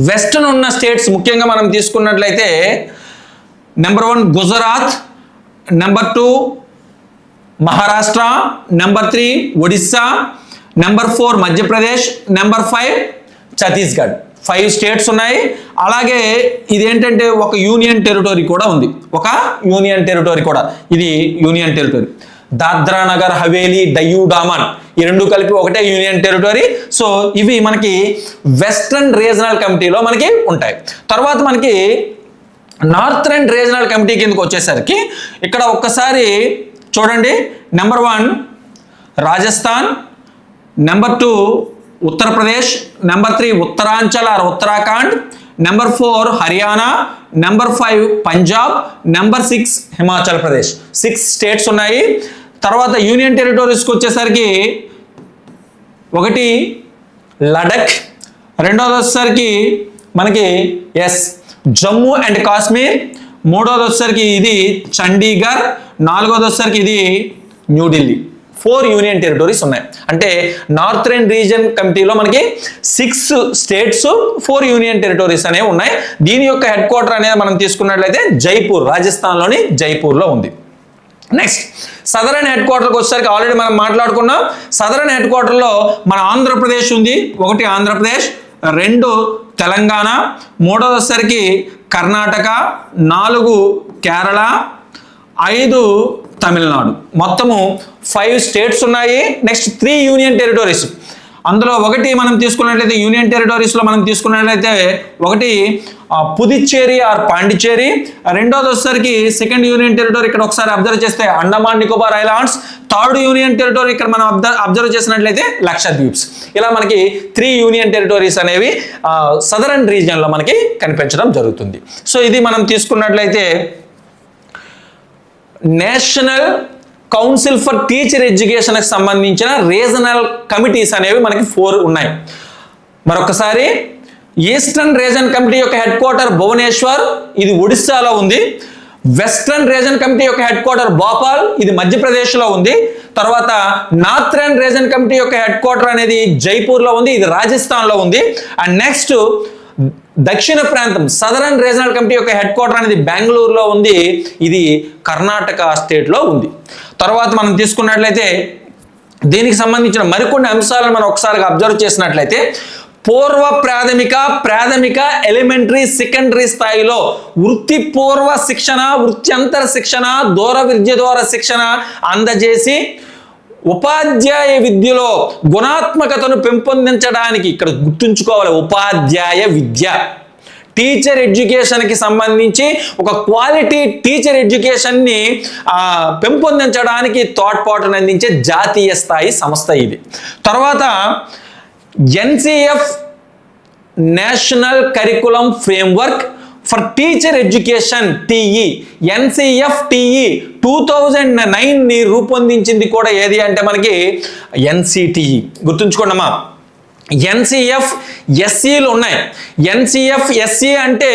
వెస్టర్న్ ఉన్న స్టేట్స్ ముఖ్యంగా మనం తీసుకున్నట్లయితే number 1 Gujarat, number 2 Maharashtra, number 3 Odisha, number 4 Madhya Pradesh, number 5 Chhattisgarh. 5 states ఉన్నాయి. అలాగే ఇది ఏంటంటే ఒక యూనియన్ టెరిటరీ కూడా ఉంది. ఒక యూనియన్ టెరిటరీ కూడా, ఇది యూనియన్ టెరిటరీ. దాద్రా నగర్ హవేలీ, డయ్యూ డామన్, ఈ రెండు కలిపి ఒకటే యూనియన్ టెరిటరీ. సో ఇవి మనకి వెస్ట్రన్ రీజనల్ కమిటీలో మనకి ఉంటాయి. తర్వాత మనకి నార్థరన్ రీజనల్ కమిటీ కిందకి వచ్చేసరికి ఇక్కడ ఒక్కసారి చూడండి. Number 1 Rajasthan, number 2 Uttar Pradesh, number 3 Uttaranchal or Uttarakhand, number 4 Haryana, number 5 Punjab, number 6 Himachal Pradesh. 6 states ఉన్నాయి. తర్వాత యూనియన్ టెరిటరీస్కి వచ్చేసరికి 1 లడఖ్, రెండోది వచ్చేసరికి మనకి జమ్మూ అండ్ కాశ్మీర్, మూడోది వచ్చేసరికి ఇది చండీగఢ్, నాలుగోది వచ్చేసరికి ఇది న్యూఢిల్లీ. 4 యూనియన్ టెరిటరీస్ ఉన్నాయి. అంటే నార్థరన్ రీజన్ కమిటీలో మనకి 6 స్టేట్స్, 4 యూనియన్ టెరిటరీస్ అనేవి ఉన్నాయి. దీని యొక్క హెడ్ క్వార్టర్ అనేది మనం తీసుకున్నట్లయితే జైపూర్, రాజస్థాన్లోని జైపూర్లో ఉంది. నెక్స్ట్ సదరన్ హెడ్ క్వార్టర్కి వచ్చేసరికి ఆల్రెడీ మనం మాట్లాడుకున్నాం. సదరన్ హెడ్ క్వార్టర్లో మన ఆంధ్రప్రదేశ్ ఉంది. 1 ఆంధ్రప్రదేశ్, 2 తెలంగాణ, మూడోది వచ్చేసరికి కర్ణాటక, 4 కేరళ, 5 తమిళనాడు. మొత్తము 5 స్టేట్స్ ఉన్నాయి. Next 3 union territories. అందులో 1 మనం తీసుకున్నట్లయితే యూనియన్ టెరిటరీస్లో మనం తీసుకున్నట్లయితే 1 పుదుచ్చేరి ఆర్ పాండిచ్చేరి, రెండోది వచ్చేసరికి సెకండ్ యూనియన్ టెరిటరీ ఇక్కడ ఒకసారి అబ్జర్వ్ చేస్తే Andaman Nicobar islands, third union territory ఇక్కడ మనం అబ్జర్వ్ చేసినట్లయితే లక్షద్వీప్స్. ఇలా మనకి 3 యూనియన్ టెరిటరీస్ అనేవి సదరన్ రీజియన్లో మనకి కనిపించడం జరుగుతుంది. సో ఇది మనం తీసుకున్నట్లయితే నేషనల్ కౌన్సిల్ ఫర్ టీచర్ ఎడ్యుకేషన్కి సంబంధించిన రీజనల్ కమిటీస్ అనేవి మనకి 4 ఉన్నాయి. మరొకసారి ఈస్టర్న్ రీజన్ కమిటీ యొక్క హెడ్ క్వార్టర్ భువనేశ్వర్, ఇది ఒడిస్సాలో ఉంది. వెస్ట్రన్ రీజన్ కమిటీ యొక్క హెడ్ క్వార్టర్ భోపాల్, ఇది మధ్యప్రదేశ్లో ఉంది. తర్వాత నార్థరన్ రీజన్ కమిటీ యొక్క హెడ్ క్వార్టర్ అనేది జైపూర్లో ఉంది, ఇది రాజస్థాన్లో ఉంది. అండ్ నెక్స్ట్ దక్షిణ ప్రాంతం సదరన్ రీజనల్ కమిటీ యొక్క హెడ్ క్వార్టర్ అనేది బెంగళూరులో ఉంది, ఇది కర్ణాటక స్టేట్లో ఉంది. తర్వాత మనం తీసుకున్నట్లయితే దీనికి సంబంధించిన మరికొన్ని అంశాలను మనం ఒకసారి అబ్జర్వ్ చేసినట్లయితే పూర్వ ప్రాథమిక, ప్రాథమిక, ఎలిమెంటరీ, సెకండరీ స్థాయిలో వృత్తిపూర్వ శిక్షణ, వృత్యంతర శిక్షణ, దూర విద్య ద్వారా శిక్షణ అందజేసి ఉపాధ్యాయ విద్యలో గుణాత్మకతను పెంపొందించడానికి, ఇక్కడ గుర్తుంచుకోవాలి, ఉపాధ్యాయ విద్య, టీచర్ ఎడ్యుకేషన్కి సంబంధించి ఒక క్వాలిటీ టీచర్ ఎడ్యుకేషన్ని పెంపొందించడానికి తోడ్పాటును అందించే జాతీయ స్థాయి సంస్థ ఇది. తర్వాత NCF national curriculum framework for teacher education TE, NCF TE 2009ని రూపొందించింది కూడా ఏది అంటే మనకి ఎన్సిటిఈ. గుర్తుంచుకోండి అమ్మా, ఎన్సిఎఫ్ ఎస్సీలు ఉన్నాయి. ఎన్సిఎఫ్ ఎస్సీ అంటే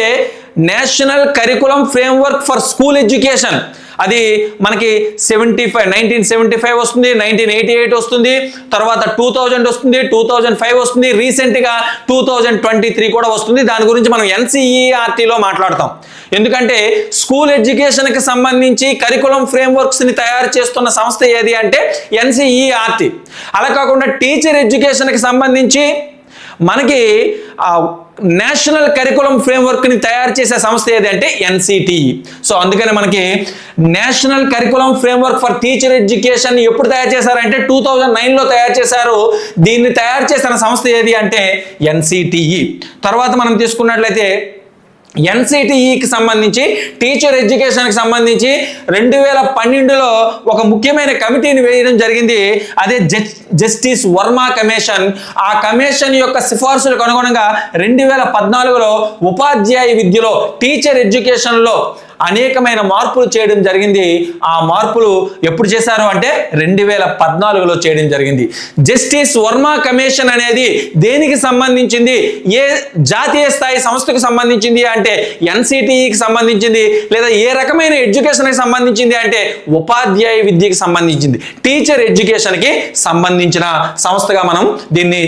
national curriculum framework for school education. అది మనకి 1975 వస్తుంది, 1988 వస్తుంది, తర్వాత 2000 వస్తుంది, 2005 వస్తుంది, రీసెంట్గా 2023 కూడా వస్తుంది. దాని గురించి మనం ఎన్సిఈఆర్టీలో మాట్లాడతాం. ఎందుకంటే స్కూల్ ఎడ్యుకేషన్కి సంబంధించి కరికులం ఫ్రేమ్వర్క్స్ని తయారు చేస్తున్న సంస్థ ఏది అంటే ఎన్సిఈఆర్టీ. అలా కాకుండా టీచర్ ఎడ్యుకేషన్కి సంబంధించి మనకి నేషనల్ కరికులం ఫ్రేమ్వర్క్ని తయారు చేసే సంస్థ ఏది అంటే ఎన్సిటిఈ. సో అందుకని మనకి national curriculum framework for teacher education ఎప్పుడు తయారు చేశారంటే 2009లో తయారు చేశారు. దీన్ని తయారు చేసిన సంస్థ ఏది అంటే ఎన్సిటిఈ. తర్వాత మనం తీసుకున్నట్లయితే ఎన్సిటిఈకి సంబంధించి టీచర్ ఎడ్యుకేషన్కి సంబంధించి 2012లో ఒక ముఖ్యమైన కమిటీని వేయడం జరిగింది. అదే జస్టిస్ వర్మ కమిషన్. ఆ కమిషన్ యొక్క సిఫార్సులకు అనుగుణంగా 2014లో ఉపాధ్యాయ విద్యలో టీచర్ ఎడ్యుకేషన్లో అనేకమైన మార్పులు చేయడం జరిగింది. ఆ మార్పులు ఎప్పుడు చేశారు అంటే 2014లో చేయడం జరిగింది. జస్టిస్ వర్మ కమిషన్ అనేది దేనికి సంబంధించింది, ఏ జాతీయ స్థాయి సంస్థకు సంబంధించింది అంటే ఎన్సిటిఈకి సంబంధించింది, లేదా ఏ రకమైన ఎడ్యుకేషన్కి సంబంధించింది అంటే ఉపాధ్యాయ విద్యకి సంబంధించింది, టీచర్ ఎడ్యుకేషన్కి సంబంధించిన సంస్థగా మనం దీన్ని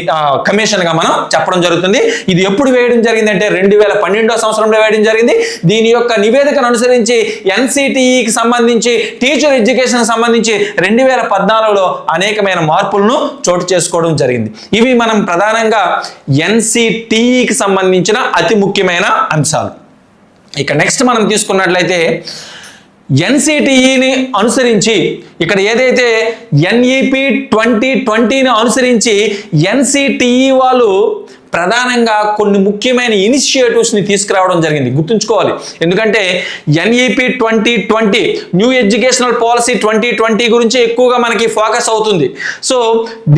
కమిషన్గా మనం చెప్పడం జరుగుతుంది. ఇది ఎప్పుడు వేయడం జరిగింది అంటే 2012వ సంవత్సరంలో వేయడం జరిగింది. దీని యొక్క నివేదికను అనుసరించి ఎన్సిటిఈకి సంబంధించి టీచర్ ఎడ్యుకేషన్ సంబంధించి 2014లో అనేకమైన మార్పులను చోటు చేసుకోవడం జరిగింది. ఇవి మనం ప్రధానంగా ఎన్సిటిఈకి సంబంధించిన అతి ముఖ్యమైన అంశాలు. ఇక నెక్స్ట్ మనం తీసుకున్నట్లయితే ఎన్సిటిఈని అనుసరించి ఇక్కడ ఏదైతే ఎన్ఈపి 2020ని అనుసరించి ఎన్సిటిఈ వాళ్ళు ప్రధానంగా కొన్ని ముఖ్యమైన ఇనిషియేటివ్స్ని తీసుకురావడం జరిగింది. గుర్తుంచుకోవాలి, ఎందుకంటే ఎన్ఈపి 2020 న్యూ ఎడ్యుకేషనల్ పాలసీ 2020 గురించి ఎక్కువగా మనకి ఫోకస్ అవుతుంది. సో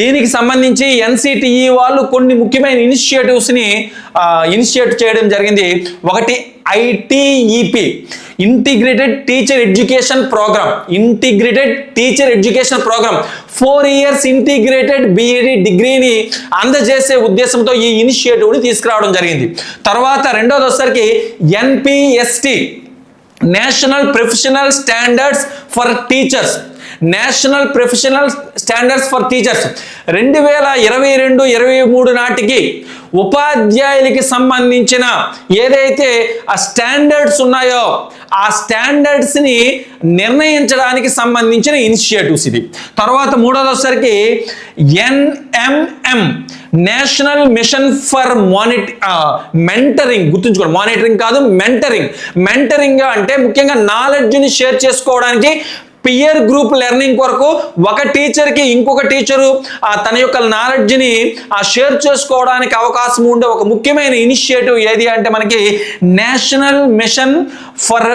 దీనికి సంబంధించి ఎన్సిటిఈ వాళ్ళు కొన్ని ముఖ్యమైన ఇనిషియేటివ్స్ని ఇనిషియేట్ చేయడం జరిగింది. ఒకటి ITEP, integrated teacher education programme. 4 years integrated BEd డిగ్రీని అందజేసే ఉద్దేశంతో ఈ ఇనిషియేటివ్ని తీసుకురావడం జరిగింది. తర్వాత రెండోది వచ్చేసరికి ఎన్పిఎస్టి, national professional standards for teachers. 2022-23 నాటికి ఉపాధ్యాయులకి సంబంధించిన ఏదైతే ఆ స్టాండర్డ్స్ ఉన్నాయో ఆ స్టాండర్డ్స్ని నిర్ణయించడానికి సంబంధించిన ఇనిషియేటివ్స్ ఇది. తర్వాత మూడోది వచ్చేసరికి NMM, national mission for mentoring. గుర్తుంచుకోండి, మానిటరింగ్ కాదు, మెంటరింగ్ అంటే ముఖ్యంగా నాలెడ్జ్ని షేర్ చేసుకోవడానికి పియర్ గ్రూప్ లెర్నింగ్ కొరకు ఒక టీచర్కి ఇంకొక టీచరు తన యొక్క నాలెడ్జ్ని షేర్ చేసుకోవడానికి అవకాశం ఉండే ఒక ముఖ్యమైన ఇనిషియేటివ్ ఏది అంటే మనకి national mission for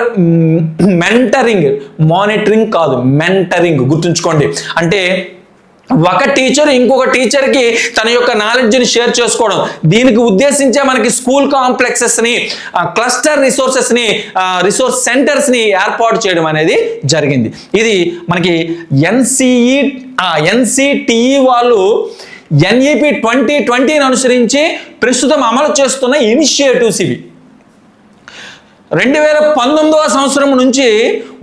mentoring. Monitoring కాదు, మెంటరింగ్. గుర్తుంచుకోండి, అంటే ఒక టీచర్ ఇంకొక టీచర్కి తన యొక్క నాలెడ్జ్ని షేర్ చేసుకోవడం. దీనికి ఉద్దేశించే మనకి స్కూల్ కాంప్లెక్సెస్ని, క్లస్టర్ రిసోర్స్ సెంటర్స్ని ఏర్పాటు చేయడం అనేది జరిగింది. ఇది మనకి ఎన్సిటిఈ వాళ్ళు ఎన్ఈపి 2020ని అనుసరించి ప్రస్తుతం అమలు చేస్తున్న ఇనిషియేటివ్స్ ఇవి. 2019వ సంవత్సరం నుంచి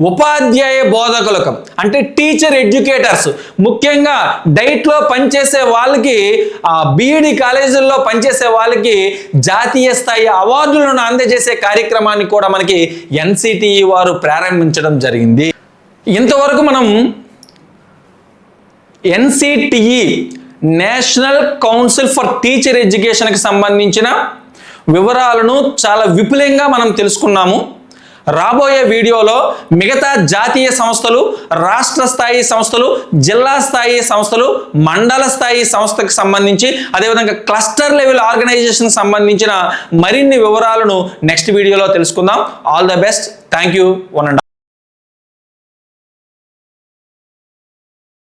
ఉపాధ్యాయ బోధకులకు అంటే టీచర్ ఎడ్యుకేటర్స్, ముఖ్యంగా డైట్లో పనిచేసే వాళ్ళకి, బీఈడి కాలేజీల్లో పనిచేసే వాళ్ళకి జాతీయ స్థాయి అవార్డులను అందజేసే కార్యక్రమాన్ని కూడా మనకి ఎన్సిటిఈ వారు ప్రారంభించడం జరిగింది. ఇంతవరకు మనం NCTE, national council for teacher ఎడ్యుకేషన్కి సంబంధించిన వివరాలను చాలా విపులంగా మనం తెలుసుకున్నాము. రాబోయే వీడియోలో మిగతా జాతీయ సంస్థలు, రాష్ట్ర స్థాయి సంస్థలు, జిల్లా స్థాయి సంస్థలు, మండల స్థాయి సంస్థకు సంబంధించి, అదేవిధంగా క్లస్టర్ లెవెల్ ఆర్గనైజేషన్ సంబంధించిన మరిన్ని వివరాలను నెక్స్ట్ వీడియోలో తెలుసుకుందాం. All the best. Thank you.